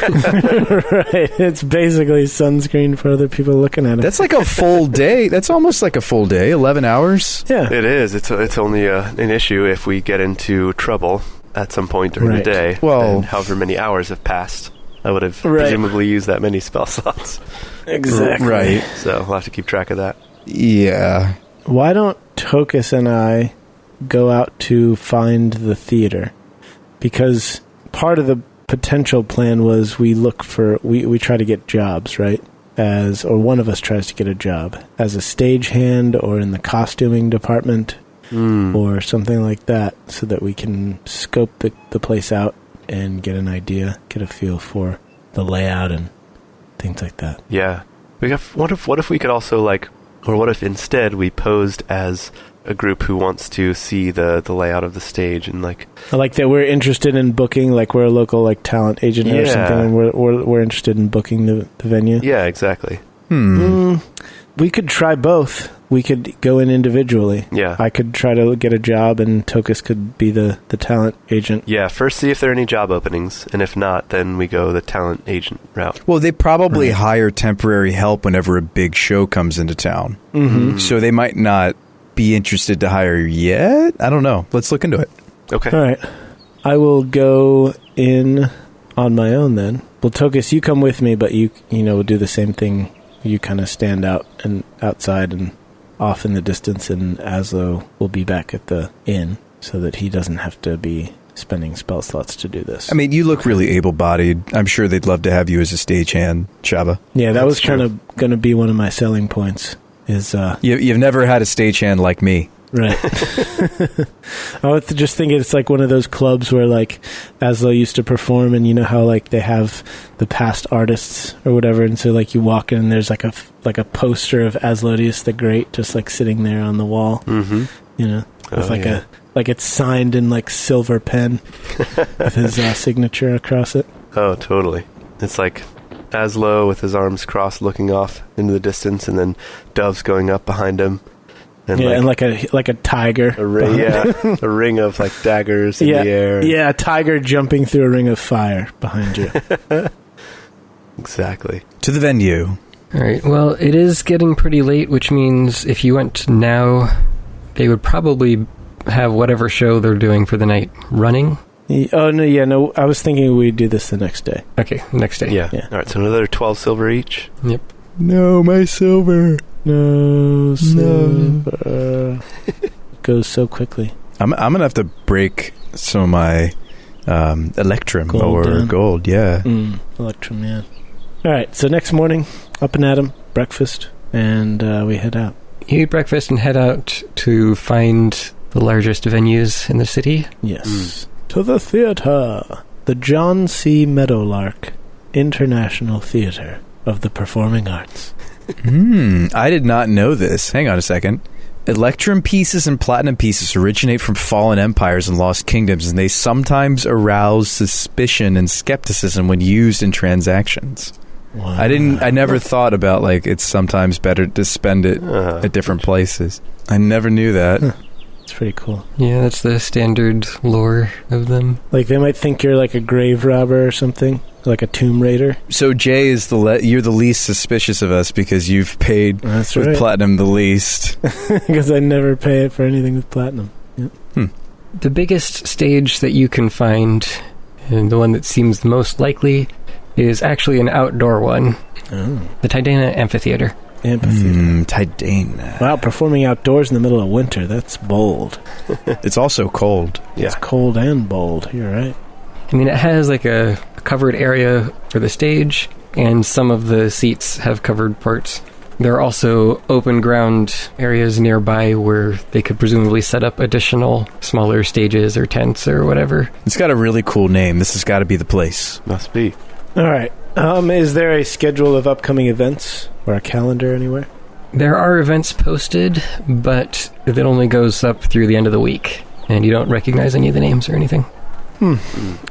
Right. It's basically sunscreen for other people looking at it. That's like a full day. That's almost like a full day. 11 hours. Yeah. It is. It's only an issue if we get into trouble at some point during Right. the day. Well- then however many hours have passed, I would have Right. presumably used that many spell slots. Exactly. Right. So we'll have to keep track of that. Yeah. Why don't Tokas and I go out to find the theater? Because part of the potential plan was we try to get jobs, right? Or one of us tries to get a job as a stagehand or in the costuming department or something like that, so that we can scope the place out and get an idea, get a feel for the layout and things like that. Yeah. What if we could also what if instead we posed as a group who wants to see the layout of the stage and Like that we're interested in booking, like we're a local talent agent or Yeah. something, and we're interested in booking the venue. Yeah, exactly. We could try both. We could go in individually. Yeah. I could try to get a job, and Tokas could be the talent agent. Yeah, first see if there are any job openings, and if not, then we go the talent agent route. Well, they probably hire temporary help whenever a big show comes into town. Mm-hmm. So they might not be interested to hire yet. I don't know. Let's look into it. Okay. All right. I will go in on my own then. Well, Tokas, you come with me, but you will do the same thing. You kind of stand out and outside and off in the distance, and Azlo will be back at the inn so that he doesn't have to be spending spell slots to do this. I mean, you look really able-bodied. I'm sure they'd love to have you as a stagehand, Shabba. Yeah, that That's was true. kind of going to be one of my selling points. You've never had a stagehand like me. Right. I was just thinking it's like one of those clubs where Azlo used to perform, and you know how they have the past artists or whatever, and so you walk in and there's a poster of Asmodeus the Great just sitting there on the wall. Mm-hmm. With it's signed in silver pen with his signature across it. Oh, totally. It's like Azlo with his arms crossed looking off into the distance, and then doves going up behind him. And and a tiger. a ring, a ring of daggers in the air. Yeah, a tiger jumping through a ring of fire behind you. Exactly. To the venue. All right. Well, it is getting pretty late, which means if you went now, they would probably have whatever show they're doing for the night running. Oh, no, I was thinking we'd do this the next day. Okay, next day. Yeah. Yeah. All right, so another 12 silver each. Yep. No, my silver. No, silver. Goes so quickly. I'm gonna have to break some of my electrum Gold down. gold. Yeah. Electrum, yeah. All right, so next morning, up and at 'em, breakfast, and we head out. You eat breakfast and head out to find the largest venues in the city. Yes. To the theater. The John C. Meadowlark International Theater of the Performing Arts. I did not know this. Hang on a second. Electrum pieces and platinum pieces originate from fallen empires and lost kingdoms, and they sometimes arouse suspicion and skepticism when used in transactions. Wow. I never thought about, like, it's sometimes better to spend it at different places. I never knew that. It's pretty cool. Yeah, that's the standard lore of them. Like, they might think you're like a grave robber or something, like a tomb raider. So Jay is you're the least suspicious of us because you've paid with platinum the least. Because I never pay it for anything with platinum. Yep. The biggest stage that you can find, and the one that seems the most likely, is actually an outdoor one. Oh. The Tai'ver Amphitheater. Tai'ver. Wow, performing outdoors in the middle of winter, that's bold. It's also cold. Yeah. It's cold and bold, you're right. I mean, it has like a covered area for the stage, and some of the seats have covered parts. There are also open ground areas nearby where they could presumably set up additional smaller stages or tents or whatever. It's got a really cool name. This has got to be the place. Must be. All right. Is there a schedule of upcoming events or a calendar anywhere? There are events posted, but it only goes up through the end of the week, and you don't recognize any of the names or anything.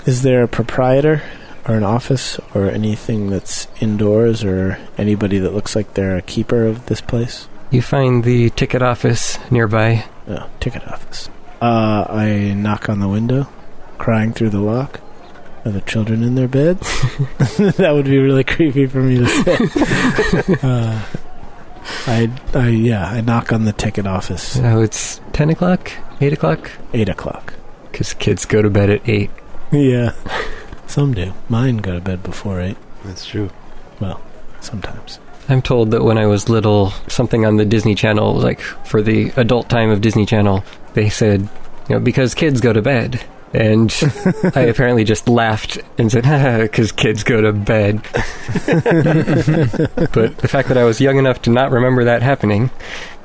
Is there a proprietor or an office or anything that's indoors or anybody that looks like they're a keeper of this place? You find the ticket office nearby. Oh, ticket office. I knock on the window, crying through the lock. Are the children in their beds? That would be really creepy for me to say. I knock on the ticket office. So it's 10 o'clock? 8 o'clock? 8 o'clock. Because kids go to bed at 8. Yeah. Some do. Mine go to bed before 8. That's true. Well, sometimes. I'm told that when I was little, something on the Disney Channel, like for the adult time of Disney Channel, they said, because kids go to bed. And I apparently just laughed and said, because kids go to bed. But the fact that I was young enough to not remember that happening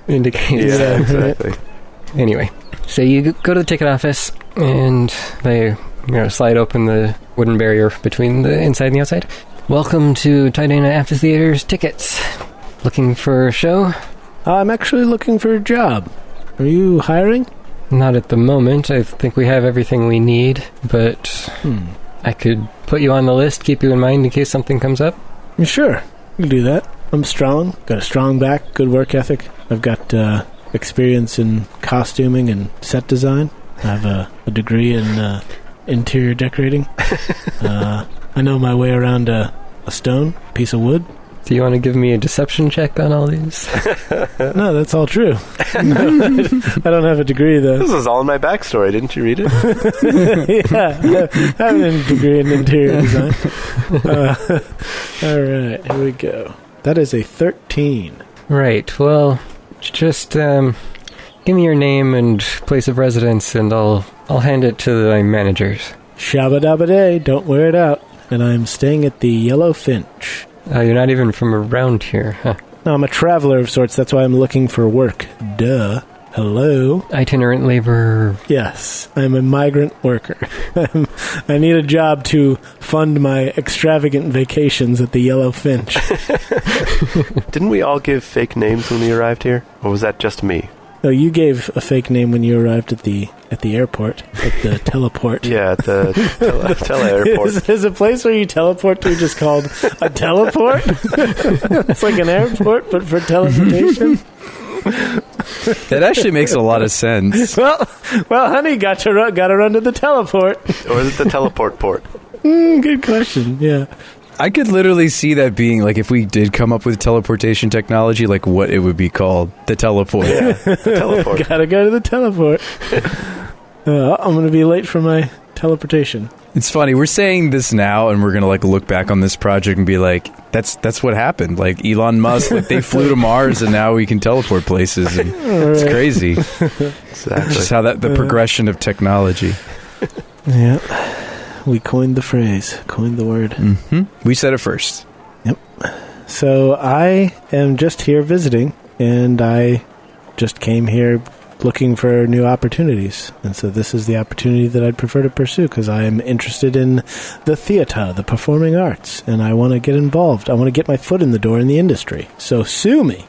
indicates... Yeah, exactly. Anyway, so you go to the ticket office, and they slide open the wooden barrier between the inside and the outside. Welcome to Tai'ver Amphitheater's tickets. Looking for a show? I'm actually looking for a job. Are you hiring? Not at the moment. I think we have everything we need, but I could put you on the list, keep you in mind in case something comes up. Sure, you can do that. I'm strong, got a strong back, good work ethic. I've got experience in costuming and set design. I have a degree in interior decorating. I know my way around a stone, piece of wood. Do you want to give me a deception check on all these? No, that's all true. I don't have a degree, though. This is all in my backstory. Didn't you read it? Yeah, I have a degree in interior design. All right, here we go. That is a 13. Right, well, just give me your name and place of residence, and I'll hand it to my managers. Shabba dabba day, don't wear it out. And I'm staying at the Yellow Finch. You're not even from around here, huh? No, I'm a traveler of sorts. That's why I'm looking for work. Duh. Hello? Itinerant laborer. Yes, I'm a migrant worker. I need a job to fund my extravagant vacations at the Yellow Finch. Didn't we all give fake names when we arrived here? Or was that just me? No, you gave a fake name when you arrived at the airport, at the teleport. Yeah, at the tele-airport. Is a place where you teleport to just called a teleport? It's like an airport, but for teleportation. That actually makes a lot of sense. Well, honey, got to run to the teleport. Or is it the teleport port? Good question. Yeah. I could literally see that being, like, if we did come up with teleportation technology, like, what it would be called. The teleport. Yeah, the teleport. Gotta go to the teleport. I'm going to be late for my teleportation. It's funny, we're saying this now, and we're going to, like, look back on this project and be like, that's what happened. Like, Elon Musk, like, they flew to Mars, and now we can teleport places. And it's crazy. Exactly. Just how the progression of technology. Yeah. We coined the phrase, coined the word. Mm-hmm. We said it first. Yep. So I am just here visiting, and I just came here looking for new opportunities. And so this is the opportunity that I'd prefer to pursue because I am interested in the theater, the performing arts, and I want to get involved. I want to get my foot in the door in the industry. So sue me.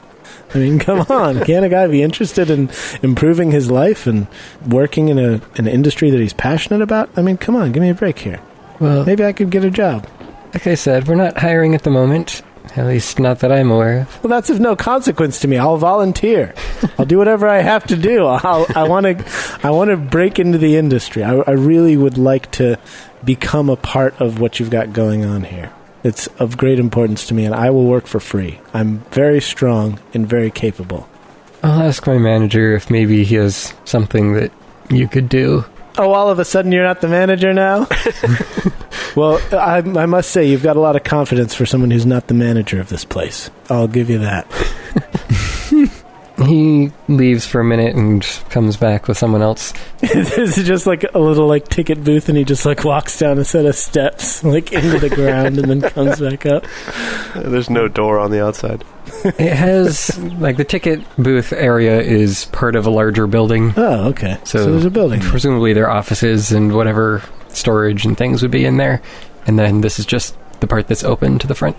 I mean, come on. Can't a guy be interested in improving his life and working in an industry that he's passionate about? I mean, come on, give me a break here. Well, maybe I could get a job. Like I said, we're not hiring at the moment. At least not that I'm aware of. Well, that's of no consequence to me. I'll volunteer. I'll do whatever I have to do. I want to break into the industry. I really would like to become a part of what you've got going on here. It's of great importance to me, and I will work for free. I'm very strong and very capable. I'll ask my manager if maybe he has something that you could do. Oh, all of a sudden you're not the manager now? Well, I must say, you've got a lot of confidence for someone who's not the manager of this place. I'll give you that. He leaves for a minute and comes back with someone else. This is just like a little like ticket booth, and he just like walks down a set of steps like into the ground and then comes back up. There's no door on the outside. It has, like, the ticket booth area is part of a larger building. Oh, okay. So there's a building. Presumably their offices and whatever storage and things would be in there. And then this is just the part that's open to the front.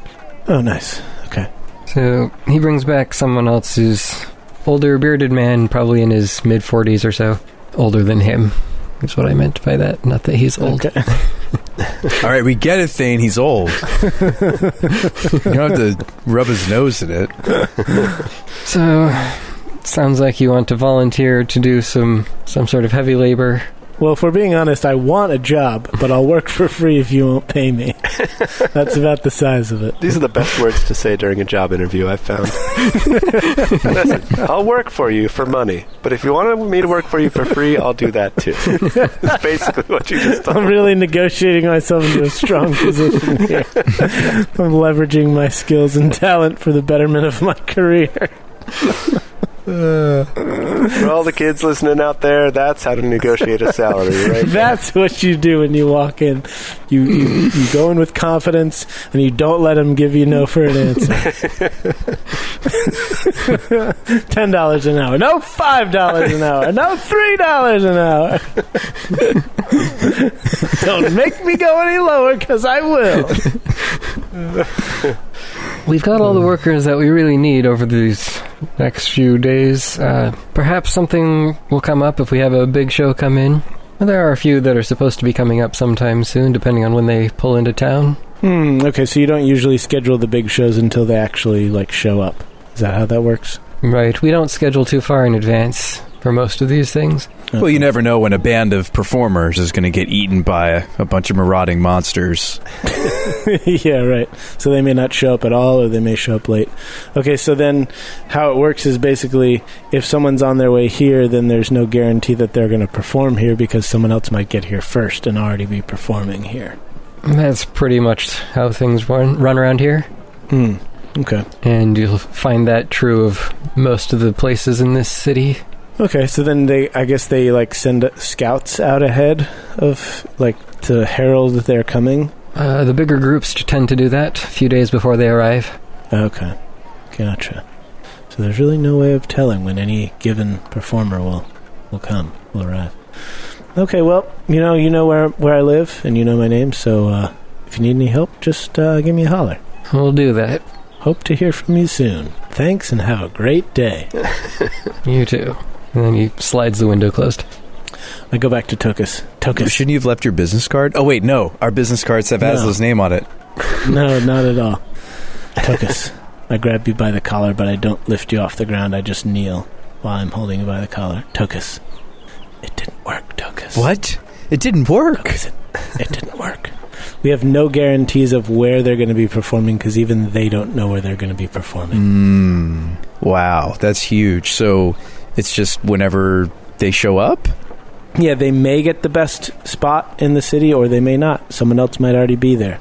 Oh, nice. Okay. So he brings back someone else who's older, bearded man, probably in his mid-40s or so. Older than him, is what I meant by that. Not that he's old. Okay. All right, we get it, Thane. He's old. You don't have to rub his nose in it. So, sounds like you want to volunteer to do some sort of heavy labor. Well, if we're being honest, I want a job, but I'll work for free if you won't pay me. That's about the size of it. These are the best words to say during a job interview, I've found. Listen, I'll work for you for money, but if you want me to work for you for free, I'll do that too. That's basically what you just told me. I'm really negotiating myself into a strong position here. I'm leveraging my skills and talent for the betterment of my career. For all the kids listening out there, that's how to negotiate a salary, right? That's what you do when you walk in. You go in with confidence, and you don't let them give you no for an answer. $10 an hour. No, $5 an hour. No, $3 an hour. Don't make me go any lower, because I will. We've got all the workers that we really need over these next few days. Perhaps something will come up if we have a big show come in. There are a few that are supposed to be coming up sometime soon, depending on when they pull into town. Okay, so you don't usually schedule the big shows until they actually, show up. Is that how that works? Right, we don't schedule too far in advance for most of these things. Well, you never know when a band of performers is going to get eaten by a bunch of marauding monsters. Yeah, right. So they may not show up at all, or they may show up late. Okay, so then how it works is basically if someone's on their way here, then there's no guarantee that they're going to perform here because someone else might get here first and already be performing here. That's pretty much how things run around here. Okay. And you'll find that true of most of the places in this city. Okay, so then I guess they send scouts out ahead of to herald their coming. The bigger groups tend to do that a few days before they arrive. Okay, gotcha. So there's really no way of telling when any given performer will arrive. Okay, well, you know where I live and you know my name, so if you need any help, just give me a holler. We'll do that. Hope to hear from you soon. Thanks and have a great day. You too. And then he slides the window closed. I go back to Tokas. Tokas. Shouldn't you have left your business card? Oh, wait, no. Our business cards have Azlo's name on it. No, not at all. Tokas. I grab you by the collar, but I don't lift you off the ground. I just kneel while I'm holding you by the collar. Tokas. It didn't work, Tokas. What? It didn't work? Tokas, it didn't work. We have no guarantees of where they're going to be performing because even they don't know where they're going to be performing. Wow, that's huge. So it's just whenever they show up? Yeah, they may get the best spot in the city or they may not. Someone else might already be there.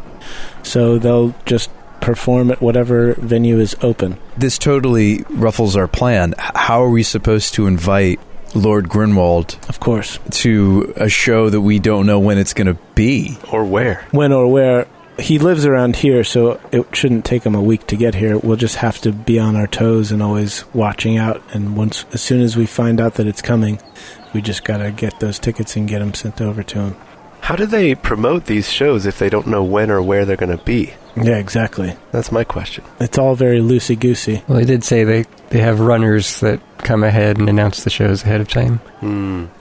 So they'll just perform at whatever venue is open. This totally ruffles our plan. How are we supposed to invite Lord Grinwald, of course, to a show that we don't know when it's going to be? Or where. When or where. he lives around here, so it shouldn't take him a week to get here. We'll just have to be on our toes and always watching out. And as soon as we find out that it's coming, we just got to get those tickets and get them sent over to him. How do they promote these shows if they don't know when or where they're going to be? Yeah, exactly. That's my question. It's all very loosey-goosey. Well, they did say they have runners that come ahead and announce the shows ahead of time.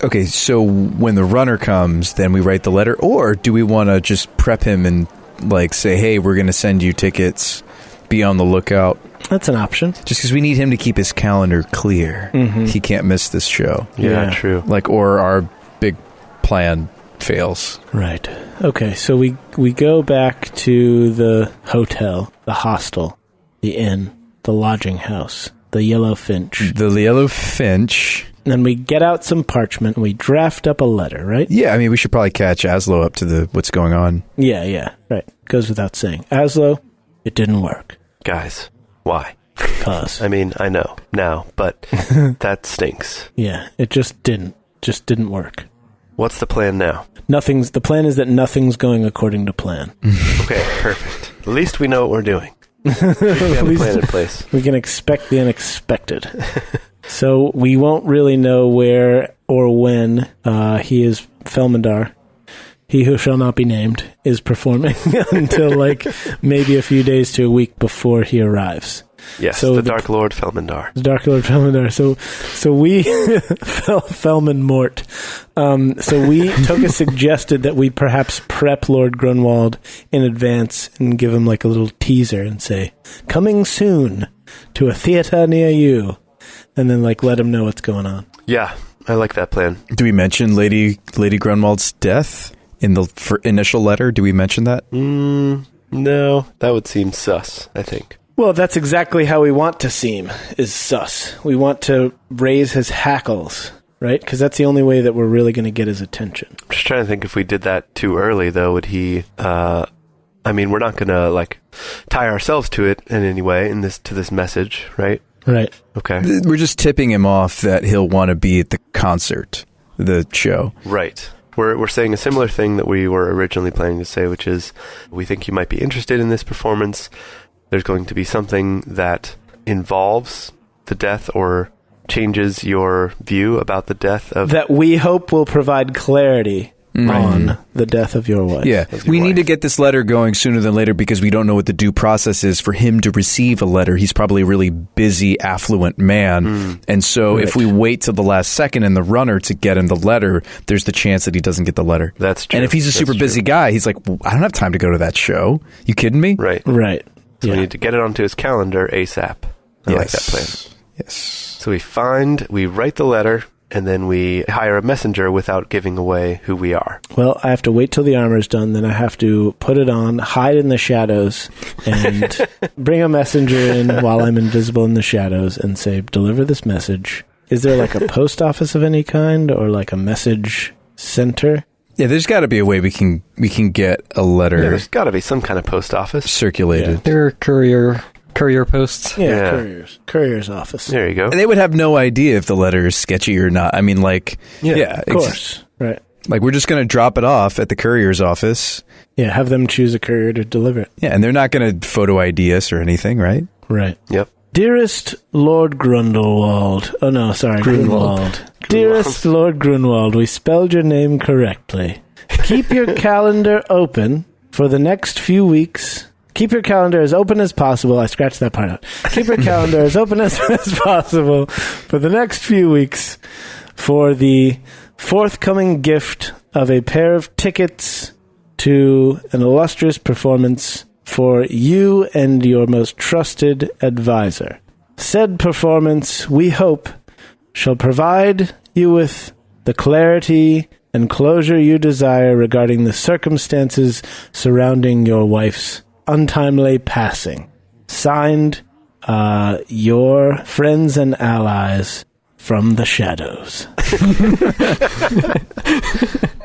Okay, so when the runner comes, then we write the letter, or do we want to just prep him and like say, hey, we're going to send you tickets, be on the lookout? That's an option. Just because we need him to keep his calendar clear. He can't miss this show. Yeah, true. Like, or our big plan fails. Right. Okay, so we go back to the hotel, the hostel, the inn, the lodging house, the Yellow Finch. The Yellow Finch. And then we get out some parchment and we draft up a letter, right? Yeah, I mean, we should probably catch Azlo up to what's going on. Yeah, right. Goes without saying. Azlo, it didn't work. Guys, why? Cause. I mean, I know now, but that stinks. Yeah, it just didn't work. What's the plan now? The plan is that nothing's going according to plan. Okay, perfect. At least we know what we're doing. We have a plan in place. We can expect the unexpected. So we won't really know where or when Felmindar, he who shall not be named, is performing until like maybe a few days to a week before he arrives. Yes, so the Dark Lord Felmindar. The Dark Lord Felmindar. So we Felman Mort. So Tokas suggested that we perhaps prep Lord Grunwald in advance and give him like a little teaser and say, "Coming soon to a theater near you," and then like let him know what's going on. Yeah, I like that plan. Do we mention Lady Grunwald's death in the initial letter? Do we mention that? No, that would seem sus, I think. Well, that's exactly how we want to seem, is sus. We want to raise his hackles, right? Because that's the only way that we're really going to get his attention. I'm just trying to think if we did that too early, though, would he... I mean, we're not going to, like, tie ourselves to it in any way to this message, right? Right. Okay. We're just tipping him off that he'll want to be at the concert, the show. Right. We're saying a similar thing that we were originally planning to say, which is we think you might be interested in this performance. There's going to be something that involves the death or changes your view about the death of... That we hope will provide clarity on the death of your wife. Yeah, we need to get this letter going sooner than later because we don't know what the due process is for him to receive a letter. He's probably a really busy, affluent man. And so if we wait till the last second in the runner to get him the letter, there's the chance that he doesn't get the letter. That's true. And if he's a super busy guy, he's like, I don't have time to go to that show. You kidding me? Right. Right. So we need to get it onto his calendar ASAP. I like that plan. Yes. So we write the letter, and then we hire a messenger without giving away who we are. Well, I have to wait till the armor's done, then I have to put it on, hide in the shadows, and bring a messenger in while I'm invisible in the shadows and say, deliver this message. Is there like a post office of any kind or like a message center? Yeah, there's got to be a way we can get a letter. Yeah, there's got to be some kind of post office circulated. Yeah. There are courier posts. Yeah. Courier's office. There you go. And they would have no idea if the letter is sketchy or not. I mean, like, of course. Right. Like, we're just going to drop it off at the courier's office. Yeah, have them choose a courier to deliver it. Yeah, and they're not going to photo ID us or anything, right? Right. Yep. Dearest Lord Grundlewald. Oh, no, sorry. Grunwald. Dearest Lord Grunwald, we spelled your name correctly. Keep your calendar open for the next few weeks. Keep your calendar as open as possible. I scratched that part out. Keep your calendar as open as possible for the next few weeks for the forthcoming gift of a pair of tickets to an illustrious performance for you and your most trusted advisor. Said performance, we hope, shall provide you with the clarity and closure you desire regarding the circumstances surrounding your wife's untimely passing. Signed, your friends and allies from the shadows.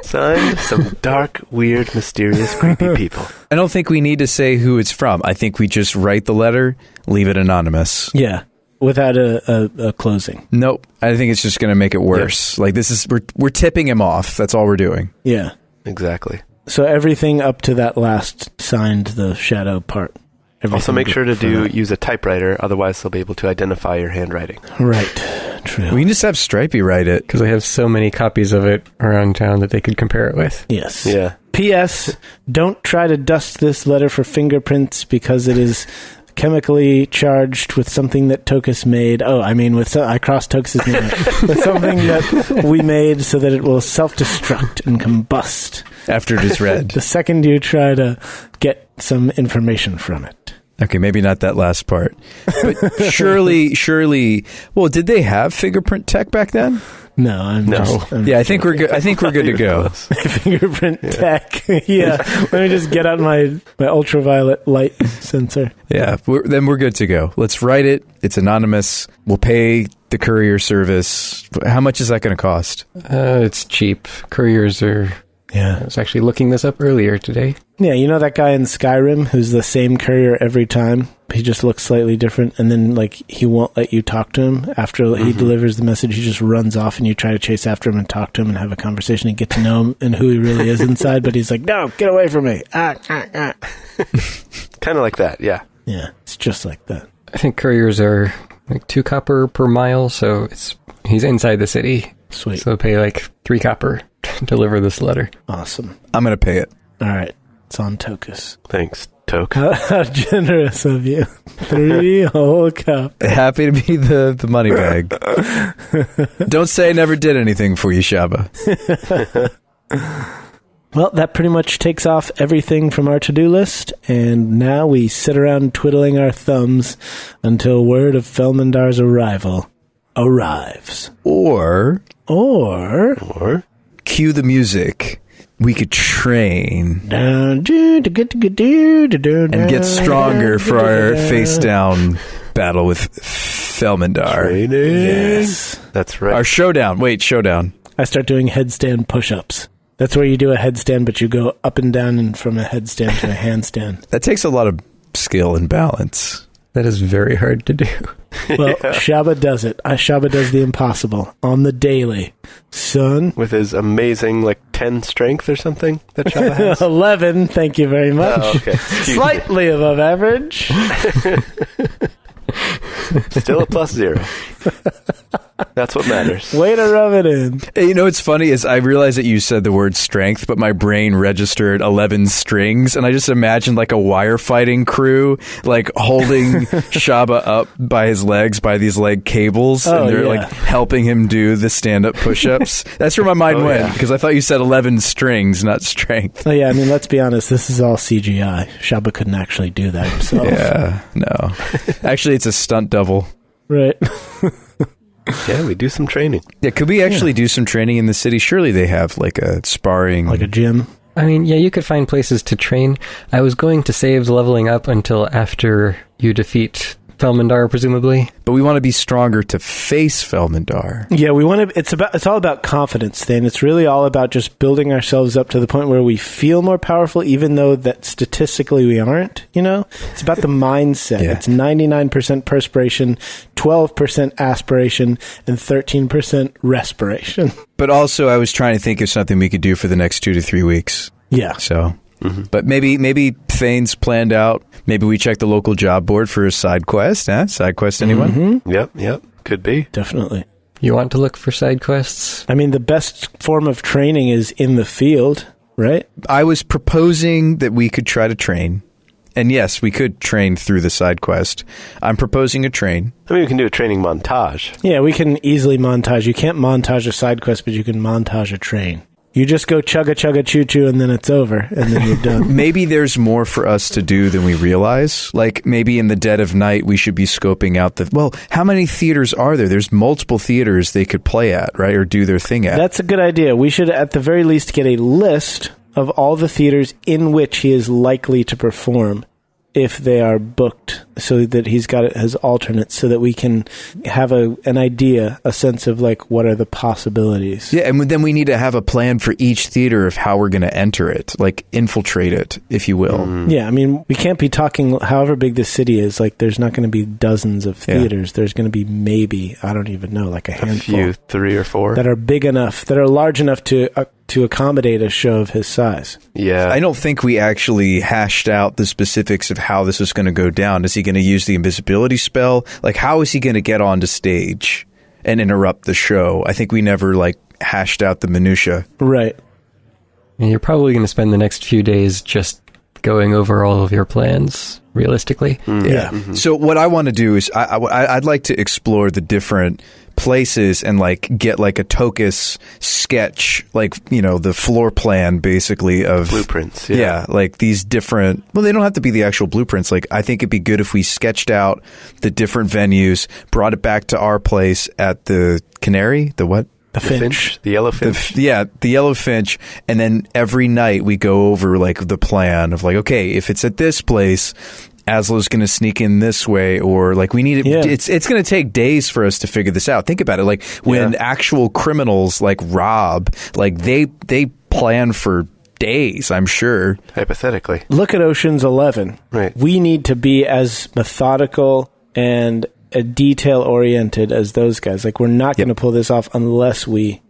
Signed, some dark, weird, mysterious, creepy people. I don't think we need to say who it's from. I think we just write the letter, leave it anonymous. Yeah, without a closing. Nope. I think it's just going to make it worse. Like, this is we're tipping him off. That's all we're doing. Yeah. Exactly. So everything up to that last signed the shadow part. Also, make sure to use a typewriter, otherwise they'll be able to identify your handwriting. Right. True. We can just have Stripey write it. Because I have so many copies of it around town that they could compare it with. Yes. Yeah. P.S. Don't try to dust this letter for fingerprints because it is chemically charged with something that Tokas made. I crossed Tokas's name out. With something that we made so that it will self-destruct and combust After it is read. the second you try to get some information from it. Okay, maybe not that last part. But surely, well, did they have fingerprint tech back then? No, I'm I think we're good. I think we're good to go. fingerprint tech. Yeah. Let me just get out my ultraviolet light sensor. Yeah, then we're good to go. Let's write it. It's anonymous. We'll pay the courier service. How much is that going to cost? It's cheap. Couriers are... Yeah. I was actually looking this up earlier today. Yeah, you know that guy in Skyrim who's the same courier every time? He just looks slightly different, and then, he won't let you talk to him. After he delivers the message, he just runs off, and you try to chase after him and talk to him and have a conversation and get to know him and who he really is inside, but he's like, no, get away from me. Kind of like that, yeah. Yeah, it's just like that. I think couriers are 2 copper per mile, so he's inside the city. Sweet. So pay 3 copper to deliver this letter. Awesome. I'm going to pay it. All right. It's on Tokas. Thanks, Tok. How generous of you. 3 whole cup. Happy to be the money bag. Don't say I never did anything for you, Shabba. Well, that pretty much takes off everything from our to-do list, and now we sit around twiddling our thumbs until word of Felmindar's arrival arrives. Or cue the music. We could train and get stronger for our face-down battle with Felmindar. Training. Yes. That's right. Our showdown. Wait, showdown. I start doing headstand push-ups. That's where you do a headstand, but you go up and down and from a headstand to a handstand. That takes a lot of skill and balance. That is very hard to do. Well, Shabba does it. Shabba does the impossible on the daily. Son. With his amazing, 10 strength or something that Shabba has. 11, thank you very much. Oh, okay. Slightly above average. Still a +0. That's what matters. Way to rub it in. Hey, what's funny is I realized that you said the word strength, but my brain registered 11 strings, and I just imagined a wire fighting crew holding Shabba up by his legs by these leg cables, and they're helping him do the stand-up push-ups. That's where my mind went, because I thought you said 11 strings, not strength. Oh yeah, let's be honest, this is all CGI. Shabba couldn't actually do that himself. Yeah, no. Actually, it's a stunt double. Right. Yeah, we do some training. Yeah, could we actually do some training in the city? Surely they have a sparring... Like a gym? You could find places to train. I was going to save the leveling up until after you defeat Felmindar, presumably. But we want to be stronger to face Felmindar. Yeah, we want to... It's all about confidence, Thane. It's really all about just building ourselves up to the point where we feel more powerful, even though that statistically we aren't, It's about the mindset. Yeah. It's 99% perspiration, 12% aspiration, and 13% respiration. But also, I was trying to think of something we could do for the next 2 to 3 weeks. Yeah. So... But maybe Thane's planned out. Maybe we check the local job board for a side quest. Side quest, anyone? Mm-hmm. Yep. Could be. Definitely. You want to look for side quests? The best form of training is in the field, right? I was proposing that we could try to train. And yes, we could train through the side quest. I'm proposing a train. We can do a training montage. Yeah, we can easily montage. You can't montage a side quest, but you can montage a train. You just go chugga choo choo and then it's over and then you're done. Maybe there's more for us to do than we realize. Maybe in the dead of night we should be scoping out how many theaters are there? There's multiple theaters they could play at, right? Or do their thing at. That's a good idea. We should at the very least get a list of all the theaters in which he is likely to perform if they are booked so that he's got it as alternates so that we can have an idea, a sense of like what are the possibilities. Yeah, and then we need to have a plan for each theater of how we're going to enter it, like infiltrate it, if you will. Yeah, I mean, we can't be talking, however big the city is, like there's not going to be dozens of theaters. There's going to be maybe, I don't even know, like a handful. A few, 3 or 4. That are big enough, that are large enough to accommodate a show of his size. Yeah. I don't think we actually hashed out the specifics of how this was going to go down. Is he going to use the invisibility spell? Like, how is he going to get onto stage and interrupt the show? I think we never, like, hashed out the minutia. Right. And you're probably going to spend the next few days just going over all of your plans, realistically. Yeah. Mm-hmm. So what I want to do is I'd like to explore the different places and like get like a Tokas sketch, like, you know, the floor plan basically of blueprints. Yeah, like these different, well, they don't have to be the actual blueprints. Like, I think it'd be good if we sketched out the different venues, brought it back to our place at the Canary, the what? The Finch. The Yellow Finch. The Yellow Finch. And then every night we go over like the plan of like, okay, if it's at this place, Azlo's going to sneak in this way, or like we need it. Yeah. It's going to take days for us to figure this out. Think about it. Like when actual criminals like rob, like they plan for days, I'm sure. Hypothetically. Look at Ocean's 11. Right. We need to be as methodical and detail-oriented as those guys. Like, we're not going to pull this off unless we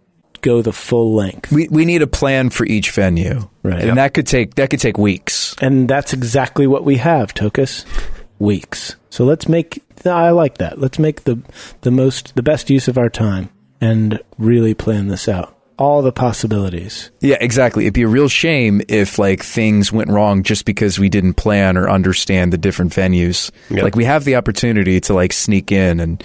go the full length. We need a plan for each venue. Right. And that could take weeks. And that's exactly what we have, Tokas. Weeks. So let's make... I like that. Let's make the best use of our time and really plan this out. All the possibilities. Yeah, exactly. It'd be a real shame if like things went wrong just because we didn't plan or understand the different venues. Yep. Like we have the opportunity to like sneak in, and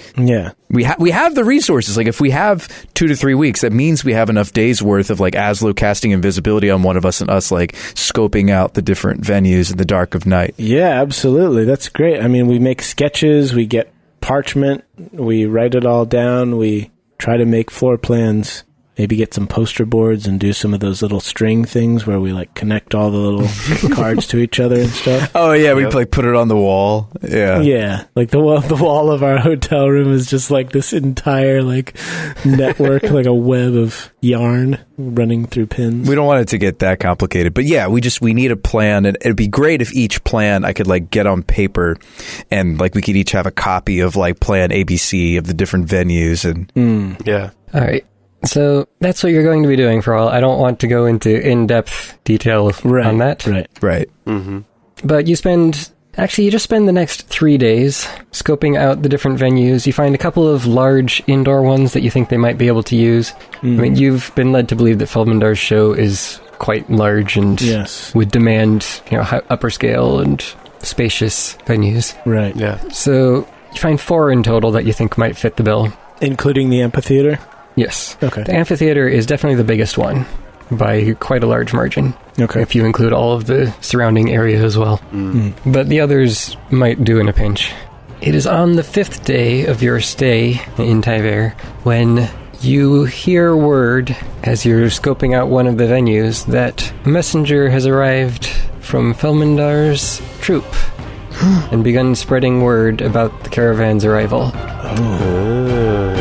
we have the resources. Like if we have 2 to 3 weeks, that means we have enough days worth of like Azlo casting invisibility on one of us and us like scoping out the different venues in the dark of night. Yeah, absolutely. That's great. I mean, we make sketches, we get parchment, we write it all down, we try to make floor plans. Maybe get some poster boards and do some of those little string things where we like connect all the little cards to each other and stuff. Oh yeah, we like put it on the wall. Yeah, yeah. Like the wall of our hotel room is just like this entire like network, like a web of yarn running through pins. We don't want it to get that complicated, but yeah, we need a plan, and it'd be great if each plan I could like get on paper, and like we could each have a copy of like plan ABC of the different venues and Yeah. All right. So that's what you're going to be doing for all. I don't want to go into in-depth detail on that. Right. Mm-hmm. But you just spend the next 3 days scoping out the different venues. You find a couple of large indoor ones that you think they might be able to use. I mean, you've been led to believe that Felmindar's show is quite large and would demand, upper scale and spacious venues. Right. Yeah. So you find 4 in total that you think might fit the bill. Including the amphitheater? Yes. Okay. The amphitheater is definitely the biggest one by quite a large margin. Okay. If you include all of the surrounding area as well. But the others might do in a pinch. It is on the 5th day of your stay in Tai'ver when you hear word, as you're scoping out one of the venues, that a messenger has arrived from Felmindar's troop and begun spreading word about the caravan's arrival. Oh.